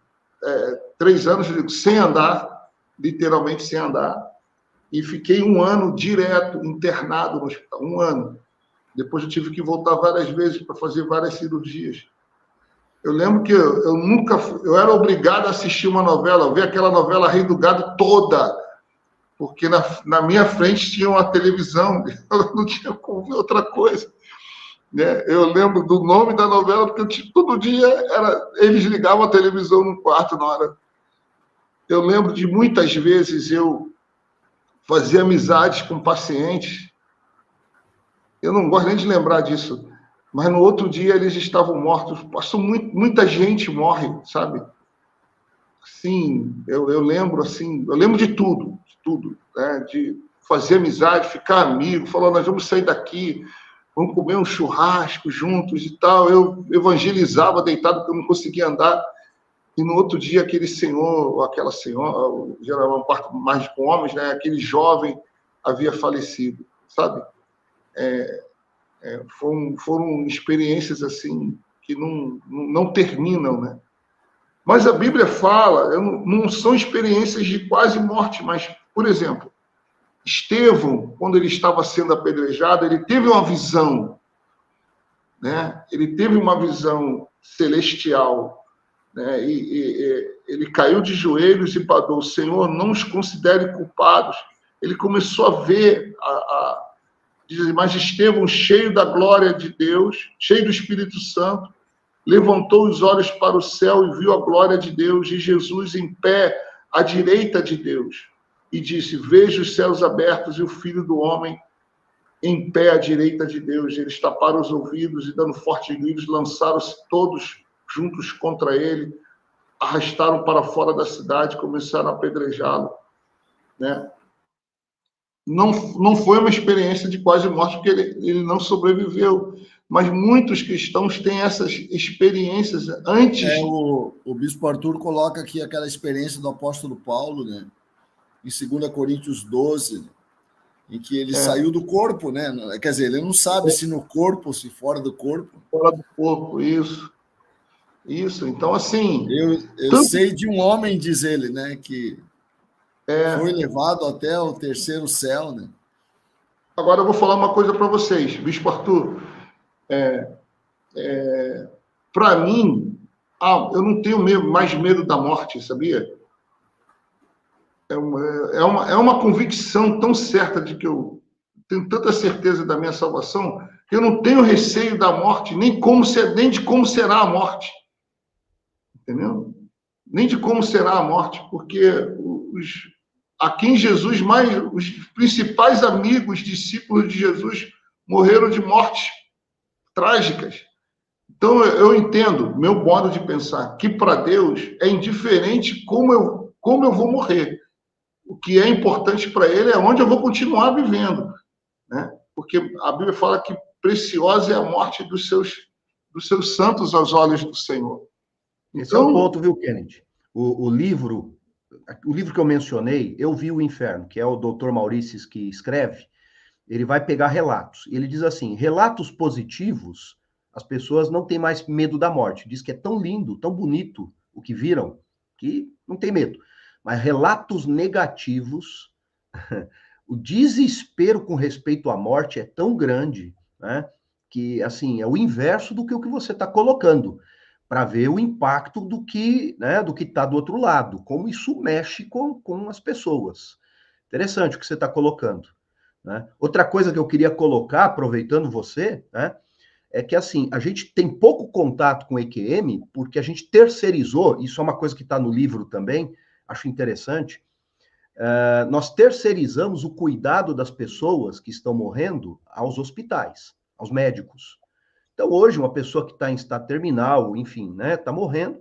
3 anos sem andar, literalmente sem andar, e fiquei 1 ano direto, internado no hospital. 1 ano. Depois eu tive que voltar várias vezes para fazer várias cirurgias. Eu lembro que eu era obrigado a assistir uma novela, ver aquela novela Rei do Gado toda, porque na minha frente tinha uma televisão, eu não tinha como ver outra coisa. Né? Eu lembro do nome da novela, porque todo dia eles ligavam a televisão no quarto na hora. Eu lembro de muitas vezes eu fazer amizades com pacientes. Eu não gosto nem de lembrar disso, mas no outro dia eles estavam mortos. Passou muita gente morre, sabe? Sim, eu lembro assim, eu lembro de tudo, né? De fazer amizade, ficar amigo, falar, nós vamos sair daqui, vamos comer um churrasco juntos e tal. Eu evangelizava deitado porque eu não conseguia andar. E no outro dia aquele senhor, ou aquela senhora, geralmente uma parte mais com homens, né? Aquele jovem havia falecido, sabe? Foram experiências assim que não terminam, né? Mas a Bíblia fala, não são experiências de quase morte, mas, por exemplo, Estevão, quando ele estava sendo apedrejado, ele teve uma visão, né? Ele teve uma visão celestial, né? E ele caiu de joelhos e bradou, Senhor, não os considere culpados. Ele começou a ver, diz, mas Estevão, cheio da glória de Deus, cheio do Espírito Santo, levantou os olhos para o céu e viu a glória de Deus e Jesus em pé à direita de Deus. E disse, vejo os céus abertos e o Filho do Homem em pé à direita de Deus. Eles taparam os ouvidos e, dando fortes gritos, lançaram-se todos juntos contra ele, arrastaram para fora da cidade, começaram a apedrejá-lo, né? Não foi uma experiência de quase morte, porque ele não sobreviveu. Mas muitos cristãos têm essas experiências antes. O bispo Arthur coloca aqui aquela experiência do apóstolo Paulo, né? Em 2 Coríntios 12, em que ele saiu do corpo, né? Quer dizer, ele não sabe se no corpo ou se fora do corpo. Fora do corpo, isso. Então, assim... Eu sei de um homem, diz ele, né? Que foi levado até o terceiro céu, né? Agora eu vou falar uma coisa para vocês, bispo Arthur. Para mim, eu não tenho mais medo da morte, sabia? É uma convicção tão certa de que eu tenho tanta certeza da minha salvação que eu não tenho receio da morte, nem de como será a morte. Entendeu? Nem de como será a morte, porque aqui em Jesus, os principais amigos, discípulos de Jesus, morreram de mortes trágicas. Então, eu entendo, meu modo de pensar, que para Deus é indiferente como eu vou morrer. O que é importante para ele é onde eu vou continuar vivendo, né? Porque a Bíblia fala que preciosa é a morte dos seus santos aos olhos do Senhor. Esse é o ponto, viu, Kennedy? O livro que eu mencionei, Eu Vi o Inferno, que é o Dr. Maurices que escreve, ele vai pegar relatos. E ele diz assim, relatos positivos, as pessoas não têm mais medo da morte. Diz que é tão lindo, tão bonito o que viram, que não tem medo. Mas relatos negativos, o desespero com respeito à morte é tão grande, né, que, assim, é o inverso do que você está colocando, para ver o impacto do que está do outro lado, como isso mexe com as pessoas. Interessante o que você está colocando, né? Outra coisa que eu queria colocar, aproveitando você, né, é que, assim, a gente tem pouco contato com EQM porque a gente terceirizou, isso é uma coisa que está no livro também, acho interessante, nós terceirizamos o cuidado das pessoas que estão morrendo aos hospitais, aos médicos. Então, hoje, uma pessoa que está em estado terminal, enfim, né, está morrendo,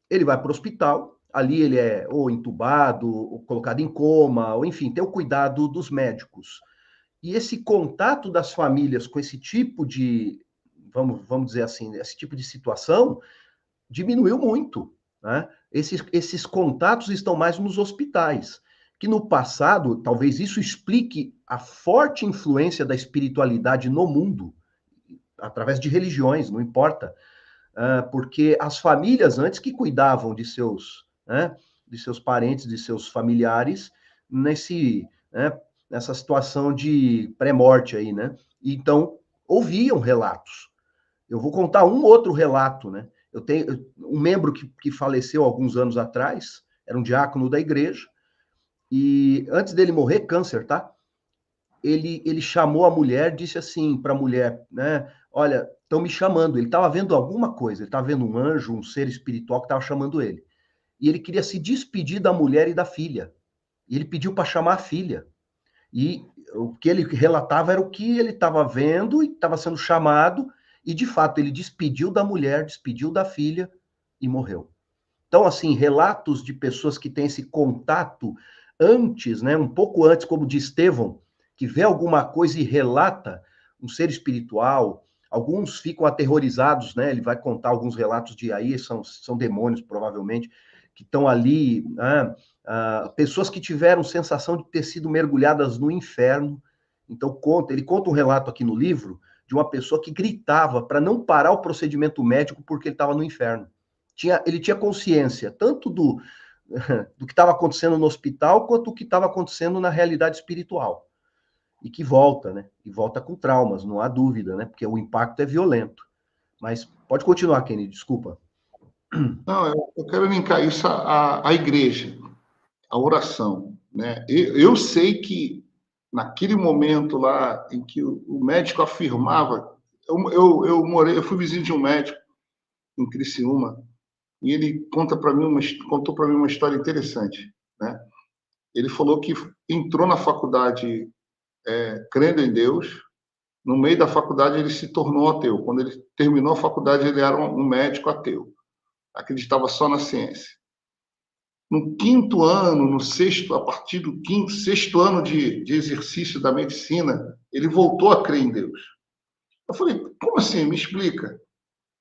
ele vai para o hospital, ali ele é ou entubado, ou colocado em coma, ou enfim, tem o cuidado dos médicos. E esse contato das famílias com esse tipo de, vamos dizer assim, esse tipo de situação, diminuiu muito, né? Esses contatos estão mais nos hospitais, que no passado, talvez isso explique a forte influência da espiritualidade no mundo, através de religiões, não importa, porque as famílias antes que cuidavam de seus parentes, de seus familiares, nessa situação de pré-morte aí, né? Então, ouviam relatos. Eu vou contar um outro relato, né? Eu tenho um membro que faleceu alguns anos atrás, era um diácono da igreja, e antes dele morrer, câncer, tá? Ele chamou a mulher, disse assim para a mulher, né? Olha, estão me chamando. Ele estava vendo alguma coisa, ele estava vendo um anjo, um ser espiritual que estava chamando ele. E ele queria se despedir da mulher e da filha. E ele pediu para chamar a filha. E o que ele relatava era o que ele estava vendo e estava sendo chamado. E, de fato, ele despediu da mulher, despediu da filha e morreu. Então, assim, relatos de pessoas que têm esse contato antes, né? Um pouco antes, como de Estevão, que vê alguma coisa e relata um ser espiritual. Alguns ficam aterrorizados, né? Ele vai contar alguns relatos de aí, são demônios, provavelmente, que estão ali, né? Pessoas que tiveram sensação de ter sido mergulhadas no inferno. Então, ele conta um relato aqui no livro de uma pessoa que gritava para não parar o procedimento médico porque ele estava no inferno. Ele tinha consciência tanto do que estava acontecendo no hospital quanto do que estava acontecendo na realidade espiritual. E que volta, né? E volta com traumas, não há dúvida, né? Porque o impacto é violento. Mas pode continuar, Kenny, desculpa. Não, eu quero linkar isso à igreja, à oração, né? Eu sei que naquele momento lá em que o médico afirmava, eu fui vizinho de um médico em Criciúma e ele contou para mim uma história interessante, né? Ele falou que entrou na faculdade crendo em Deus. No meio da faculdade ele se tornou ateu. Quando ele terminou a faculdade ele era um médico ateu, acreditava só na ciência. No quinto ano, a partir do sexto ano de exercício da medicina, ele voltou a crer em Deus. Eu falei, como assim? Me explica.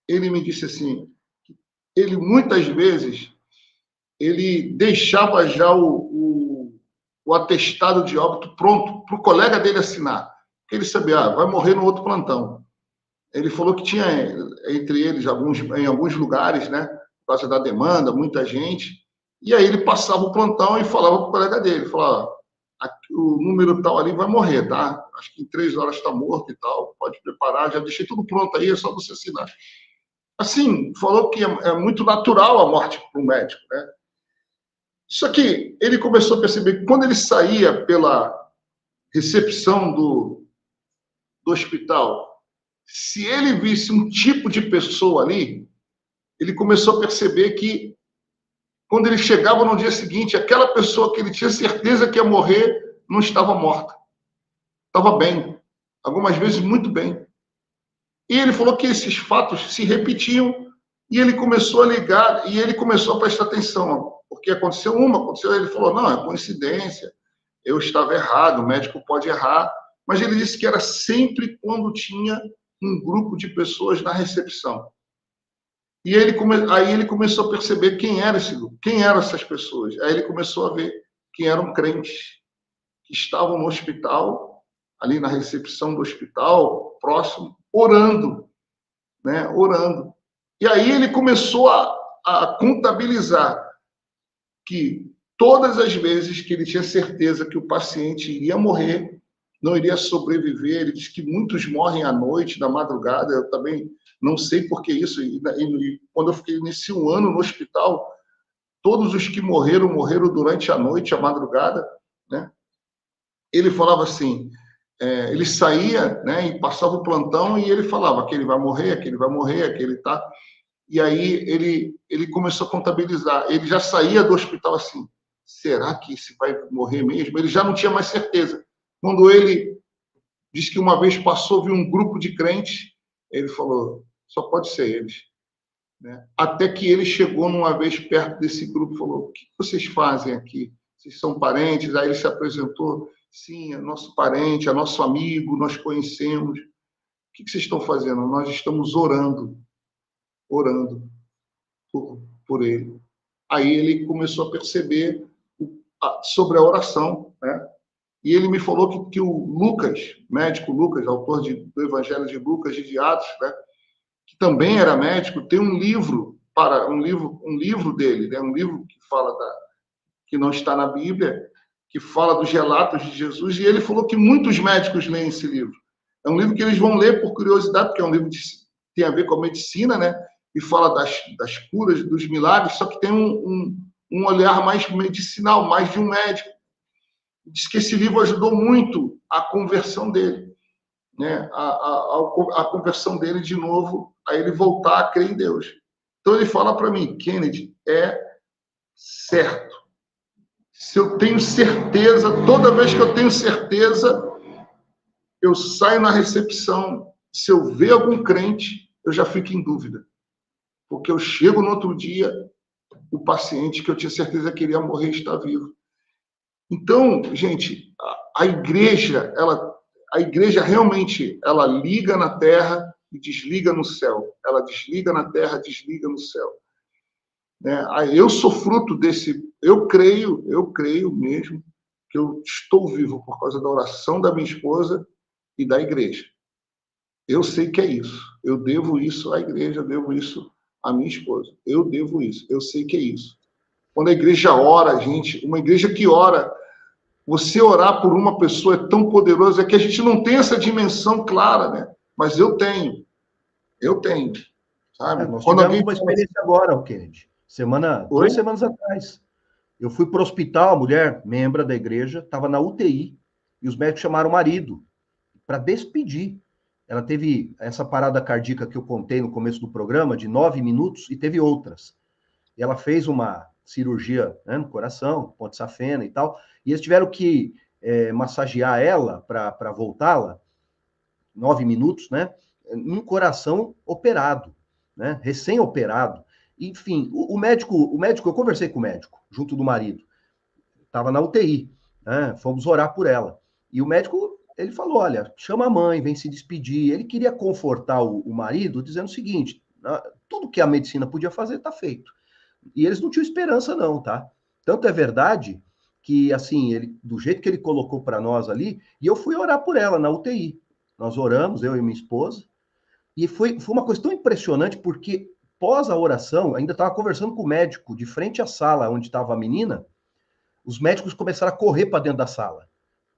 Ele me disse assim, ele muitas vezes, ele deixava já o atestado de óbito pronto para o colega dele assinar. Porque ele sabia, vai morrer no outro plantão. Ele falou que tinha, entre eles, em alguns lugares, né, por causa da demanda, muita gente. E aí ele passava o plantão e falava para o colega dele, falava, o número tal ali vai morrer, tá? Acho que em 3 horas está morto e tal, pode preparar, já deixei tudo pronto aí, é só você assinar. Assim, falou que é muito natural a morte para o médico, né? Só que ele começou a perceber que quando ele saía pela recepção do hospital, se ele visse um tipo de pessoa ali, ele começou a perceber que quando ele chegava no dia seguinte, aquela pessoa que ele tinha certeza que ia morrer não estava morta. Estava bem. Algumas vezes muito bem. E ele falou que esses fatos se repetiam e ele começou a ligar e ele começou a prestar atenção. Porque aconteceu ele falou, não, é coincidência, eu estava errado, o médico pode errar. Mas ele disse que era sempre quando tinha um grupo de pessoas na recepção. E aí ele começou a perceber quem era esse grupo, quem eram essas pessoas. Aí ele começou a ver que eram crentes que estavam no hospital, ali na recepção do hospital, próximo, orando, né? Orando. E aí ele começou a contabilizar que todas as vezes que ele tinha certeza que o paciente iria morrer, não iria sobreviver, ele disse que muitos morrem à noite, na madrugada, eu também não sei por que isso, e quando eu fiquei nesse 1 ano no hospital, todos os que morreram durante a noite, a madrugada, né? Ele falava assim, ele saía, né, e passava o plantão e ele falava que ele vai morrer, que ele vai morrer, que ele tá... E aí ele começou a contabilizar, ele já saía do hospital assim, será que esse vai morrer mesmo? Ele já não tinha mais certeza. Quando ele disse que uma vez passou, viu um grupo de crentes, ele falou, só pode ser eles. Né? Até que ele chegou numa vez perto desse grupo e falou, o que vocês fazem aqui? Vocês são parentes? Aí ele se apresentou, sim, é nosso parente, é nosso amigo, nós conhecemos. O que vocês estão fazendo? Nós estamos orando por ele. Aí ele começou a perceber sobre a oração, né? E ele me falou que o Lucas, médico Lucas, autor do Evangelho de Lucas e de Atos, né, que também era médico, tem um livro dele, né, um livro que fala que não está na Bíblia, que fala dos relatos de Jesus, e ele falou que muitos médicos leem esse livro. É um livro que eles vão ler por curiosidade, porque é um livro que tem a ver com a medicina, né, e fala das curas, dos milagres, só que tem um olhar mais medicinal, mais de um médico. Diz que esse livro ajudou muito a conversão dele, né? A conversão dele de novo, a ele voltar a crer em Deus. Então ele fala para mim, Kennedy, é certo. Se eu tenho certeza, toda vez que eu tenho certeza, eu saio na recepção, se eu ver algum crente, eu já fico em dúvida. Porque eu chego no outro dia, o paciente que eu tinha certeza que iria morrer está vivo. Então, gente, a igreja realmente, ela liga na terra e desliga no céu. Ela desliga na terra, desliga no céu. Né? Eu sou fruto desse... Eu creio mesmo que eu estou vivo por causa da oração da minha esposa e da igreja. Eu sei que é isso. Eu devo isso à igreja, eu devo isso à minha esposa. Eu devo isso. Eu sei que é isso. Quando a igreja ora, gente, uma igreja que ora, você orar por uma pessoa é tão poderoso, é que a gente não tem essa dimensão clara, né? Mas eu tenho, sabe? Nós Quando tivemos uma experiência agora, Kennedy, 2 semanas atrás. Eu fui para o hospital, a mulher, membro da igreja, estava na UTI, e os médicos chamaram o marido para despedir. Ela teve essa parada cardíaca que eu contei no começo do programa, de 9 minutos, e teve outras. E ela fez uma cirurgia, né, no coração, ponte safena e tal, e eles tiveram que massagear ela para voltá-la, 9 minutos, né, num coração operado, né, recém-operado. Enfim, o médico, eu conversei com o médico, junto do marido, estava na UTI, né, fomos orar por ela. E o médico, ele falou, olha, chama a mãe, vem se despedir. Ele queria confortar o marido, dizendo o seguinte, tudo que a medicina podia fazer está feito. E eles não tinham esperança não, tá? Tanto é verdade que, assim, do jeito que ele colocou para nós ali, e eu fui orar por ela na UTI. Nós oramos, eu e minha esposa, e foi uma coisa tão impressionante, porque pós a oração, ainda estava conversando com o médico, de frente à sala onde estava a menina, os médicos começaram a correr para dentro da sala.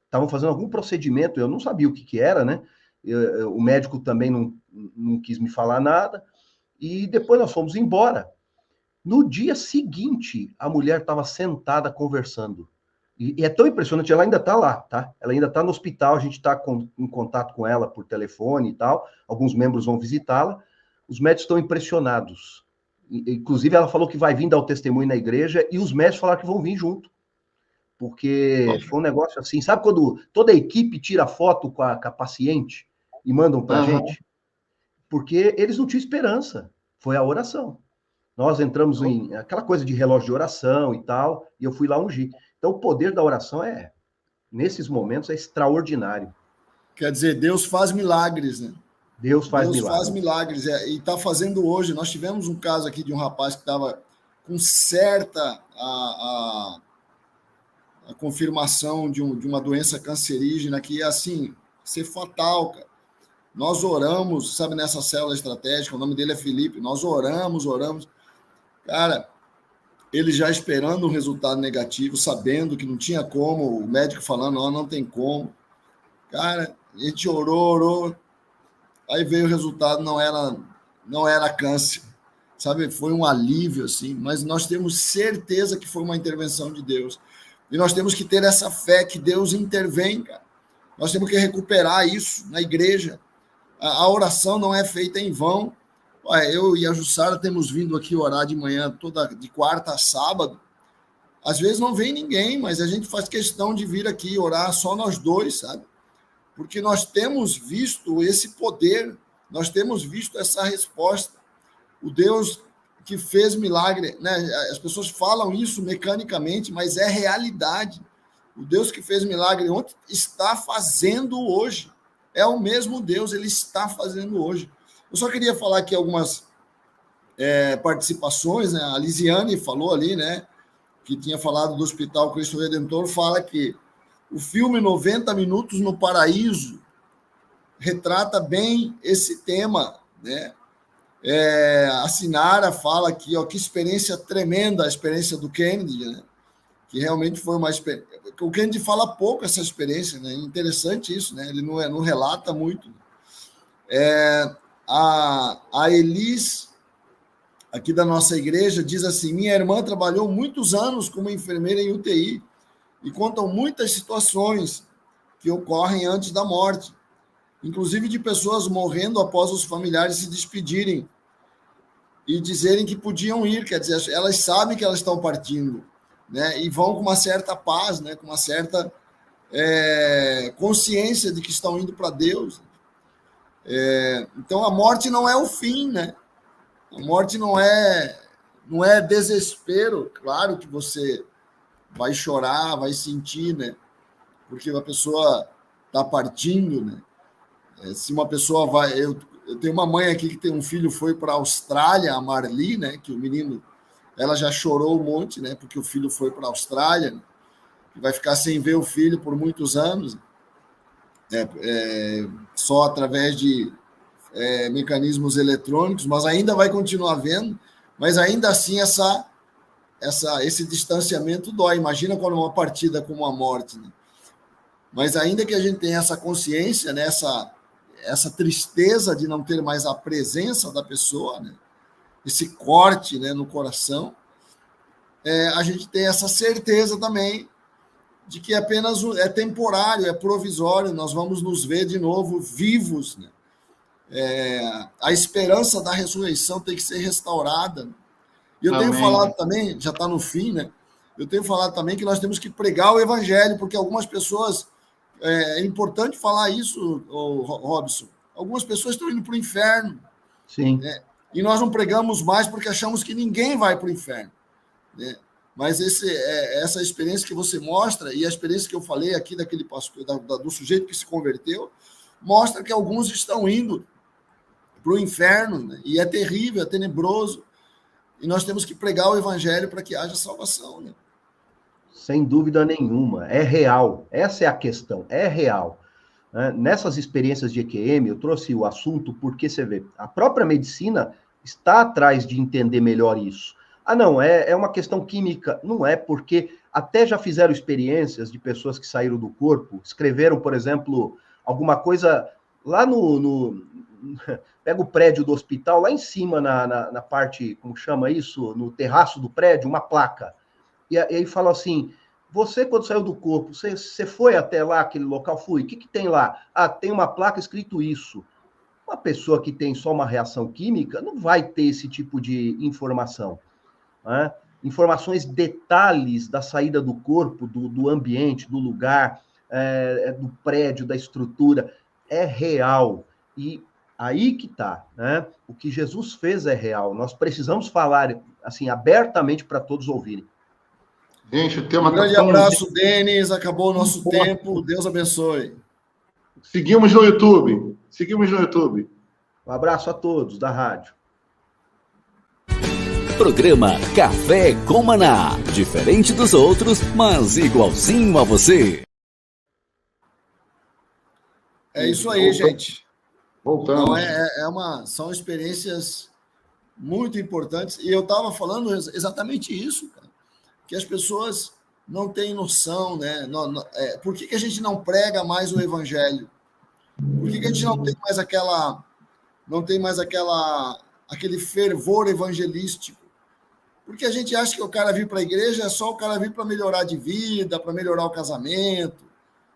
Estavam fazendo algum procedimento, eu não sabia o que era, né? O médico também não quis me falar nada, e depois nós fomos embora. No dia seguinte, a mulher estava sentada conversando. E é tão impressionante, ela ainda está lá, tá? Ela ainda está no hospital, a gente está em contato com ela por telefone e tal, alguns membros vão visitá-la, os médicos estão impressionados. Inclusive, ela falou que vai vir dar o testemunho na igreja, e os médicos falaram que vão vir junto. Porque foi um negócio assim, sabe quando toda a equipe tira foto com a paciente e mandam para a gente? Porque eles não tinham esperança, foi a oração. Nós entramos em aquela coisa de relógio de oração e tal, e eu fui lá ungir. Então, o poder da oração nesses momentos, é extraordinário. Quer dizer, Deus faz milagres, né? Deus faz milagres. E está fazendo hoje. Nós tivemos um caso aqui de um rapaz que estava com certa a confirmação de uma doença cancerígena que ia, assim, ser fatal, cara. Nós oramos, sabe, nessa célula estratégica, o nome dele é Felipe, nós oramos. Cara, ele já esperando um resultado negativo, sabendo que não tinha como, o médico falando, não tem como. Cara, a gente orou, aí veio o resultado, não era câncer, sabe? Foi um alívio, assim, mas nós temos certeza que foi uma intervenção de Deus. E nós temos que ter essa fé que Deus intervém, cara. Nós temos que recuperar isso na igreja. A oração não é feita em vão. Eu e a Jussara temos vindo aqui orar de manhã, de quarta a sábado. Às vezes não vem ninguém, mas a gente faz questão de vir aqui orar só nós dois, sabe? Porque nós temos visto esse poder, nós temos visto essa resposta. O Deus que fez milagre, né? As pessoas falam isso mecanicamente, mas é realidade. O Deus que fez milagre ontem está fazendo hoje. É o mesmo Deus, ele está fazendo hoje. Eu só queria falar aqui algumas participações, né? A Lisiane falou ali, né? Que tinha falado do Hospital Cristo Redentor, fala que o filme 90 Minutos no Paraíso retrata bem esse tema, né? A Sinara fala aqui, ó, que experiência tremenda a experiência do Kennedy, né? Que realmente foi uma experiência. O Kennedy fala pouco essa experiência, né? Interessante isso, né? Ele não relata muito. A Elis, aqui da nossa igreja, diz assim: minha irmã trabalhou muitos anos como enfermeira em UTI e contam muitas situações que ocorrem antes da morte, inclusive de pessoas morrendo após os familiares se despedirem e dizerem que podiam ir, quer dizer, elas sabem que elas estão partindo, né? E vão com uma certa paz, né? Com uma certa consciência de que estão indo para Deus. Então, a morte não é o fim, né? A morte não é desespero. Claro que você vai chorar, vai sentir, né? Porque a pessoa está partindo, né? Se uma pessoa vai... Eu tenho uma mãe aqui que tem um filho, foi para a Austrália, a Marli, né? Que o menino... Ela já chorou um monte, né? Porque o filho foi para a Austrália, né? E vai ficar sem ver o filho por muitos anos, só através de mecanismos eletrônicos, mas ainda vai continuar vendo, mas ainda assim esse distanciamento dói. Imagina quando uma partida como a morte, né? Mas ainda que a gente tenha essa consciência, né? Essa tristeza de não ter mais a presença da pessoa, né? Esse corte, né, no coração, a gente tem essa certeza também de que apenas é temporário, é provisório, nós vamos nos ver de novo vivos, né? A esperança da ressurreição tem que ser restaurada. E eu tenho falado também, já está no fim, né? Eu tenho falado também que nós temos que pregar o evangelho, porque algumas pessoas, é importante falar isso, Robson, algumas pessoas estão indo para o inferno. Sim. Né? E nós não pregamos mais porque achamos que ninguém vai para o inferno, né? Mas essa experiência que você mostra, e a experiência que eu falei aqui daquele pastor, do sujeito que se converteu, mostra que alguns estão indo para o inferno, né? E é terrível, é tenebroso, e nós temos que pregar o evangelho para que haja salvação, né? Sem dúvida nenhuma, é real, essa é a questão, é real. Nessas experiências de EQM, eu trouxe o assunto porque, você vê, a própria medicina está atrás de entender melhor isso. Não, é uma questão química, não é, porque até já fizeram experiências de pessoas que saíram do corpo, escreveram, por exemplo, alguma coisa lá pega o prédio do hospital, lá em cima, na parte, como chama isso? No terraço do prédio, uma placa. E aí fala assim, você, quando saiu do corpo, você foi até lá, aquele local? Fui. O que tem lá? Ah, tem uma placa escrito isso. Uma pessoa que tem só uma reação química não vai ter esse tipo de informação, né? Informações, detalhes da saída do corpo, do ambiente, do lugar, do prédio, da estrutura, é real. E aí que está, né? O que Jesus fez é real. Nós precisamos falar assim abertamente para todos ouvirem. Gente, o tema Um grande abraço, Denis. Acabou o nosso tempo. Deus abençoe. Seguimos no YouTube. Seguimos no YouTube. Um abraço a todos da rádio. Programa Café com Maná. Diferente dos outros, mas igualzinho a você. É isso aí, gente. Voltamos. Então, são experiências muito importantes. E eu estava falando exatamente isso, cara. Que as pessoas não têm noção, né? Por que a gente não prega mais o evangelho? Por que a gente não tem mais aquele fervor evangelístico? Porque a gente acha que o cara vir para a igreja é só o cara vir para melhorar de vida, para melhorar o casamento,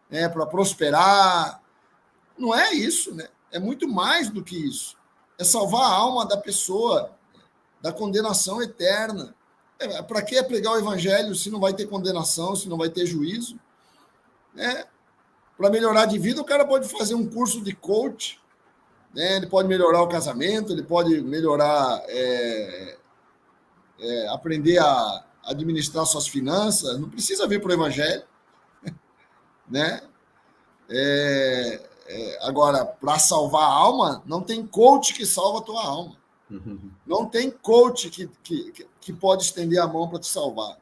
né? Para prosperar. Não é isso, né? É muito mais do que isso. É salvar a alma da pessoa da condenação eterna. Para que pregar o evangelho se não vai ter condenação, se não vai ter juízo? Para melhorar de vida, o cara pode fazer um curso de coach, né? Ele pode melhorar o casamento, ele pode melhorar, aprender a administrar suas finanças, não precisa vir para o evangelho, né? Agora, para salvar a alma, não tem coach que salva a tua alma. Não tem coach que pode estender a mão para te salvar,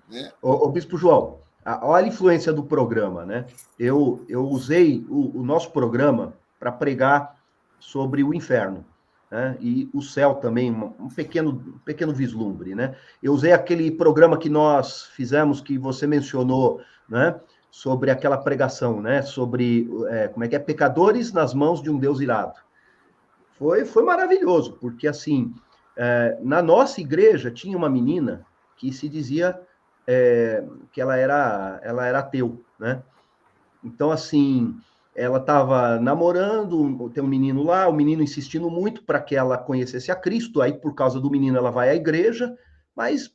né? Ô, Bispo João, olha a influência do programa, né? Eu usei o nosso programa para pregar sobre o inferno, né? E o céu também, um pequeno vislumbre, né? Eu usei aquele programa que nós fizemos, que você mencionou, né? Sobre aquela pregação, né? Sobre, pecadores nas mãos de um Deus irado. Foi maravilhoso, porque, assim, na nossa igreja tinha uma menina que se dizia que ela era ateu, né? Então, assim, ela estava namorando, tem um menino lá, o menino insistindo muito para que ela conhecesse a Cristo, aí, por causa do menino, ela vai à igreja, mas,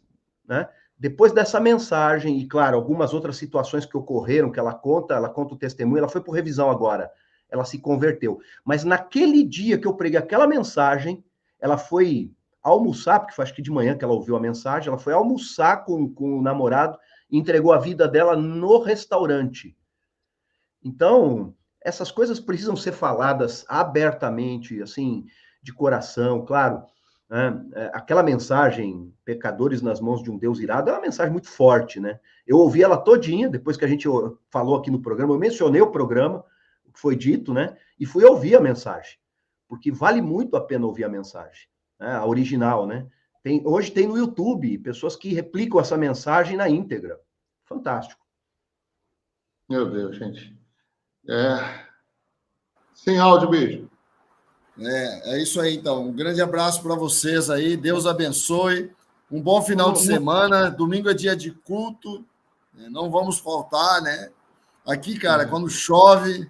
né, depois dessa mensagem, e, claro, algumas outras situações que ocorreram, que ela conta o testemunho, ela foi por revisão agora, ela se converteu. Mas naquele dia que eu preguei aquela mensagem, ela foi almoçar, porque foi acho que de manhã que ela ouviu a mensagem, ela foi almoçar com o namorado e entregou a vida dela no restaurante. Então, essas coisas precisam ser faladas abertamente, assim, de coração, claro. Né? Aquela mensagem, pecadores nas mãos de um Deus irado, é uma mensagem muito forte, né? Eu ouvi ela todinha, depois que a gente falou aqui no programa, eu mencionei o programa, o que foi dito, né? E fui ouvir a mensagem, porque vale muito a pena ouvir a mensagem, né? A original, né? Hoje tem no YouTube pessoas que replicam essa mensagem na íntegra. Fantástico. Meu Deus, gente. Sem áudio, beijo. É isso aí, então. Um grande abraço para vocês aí. Deus abençoe. Um bom final de semana. Domingo é dia de culto. Não vamos faltar, né? Aqui, cara, quando chove,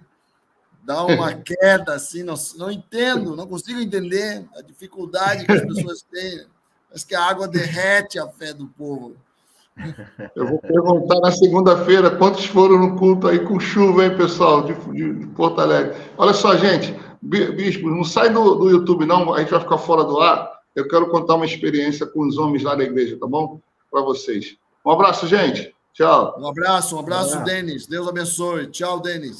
dá uma queda, assim. Não entendo, não consigo entender a dificuldade que as pessoas têm. Parece que a água derrete a fé do povo. Eu vou perguntar na segunda-feira quantos foram no culto aí com chuva, hein, pessoal, de Porto Alegre. Olha só, gente, Bispo, não sai do YouTube, não, a gente vai ficar fora do ar. Eu quero contar uma experiência com os homens lá da igreja, tá bom? Para vocês. Um abraço, gente. Tchau. Um abraço, Denis. Deus abençoe. Tchau, Denis.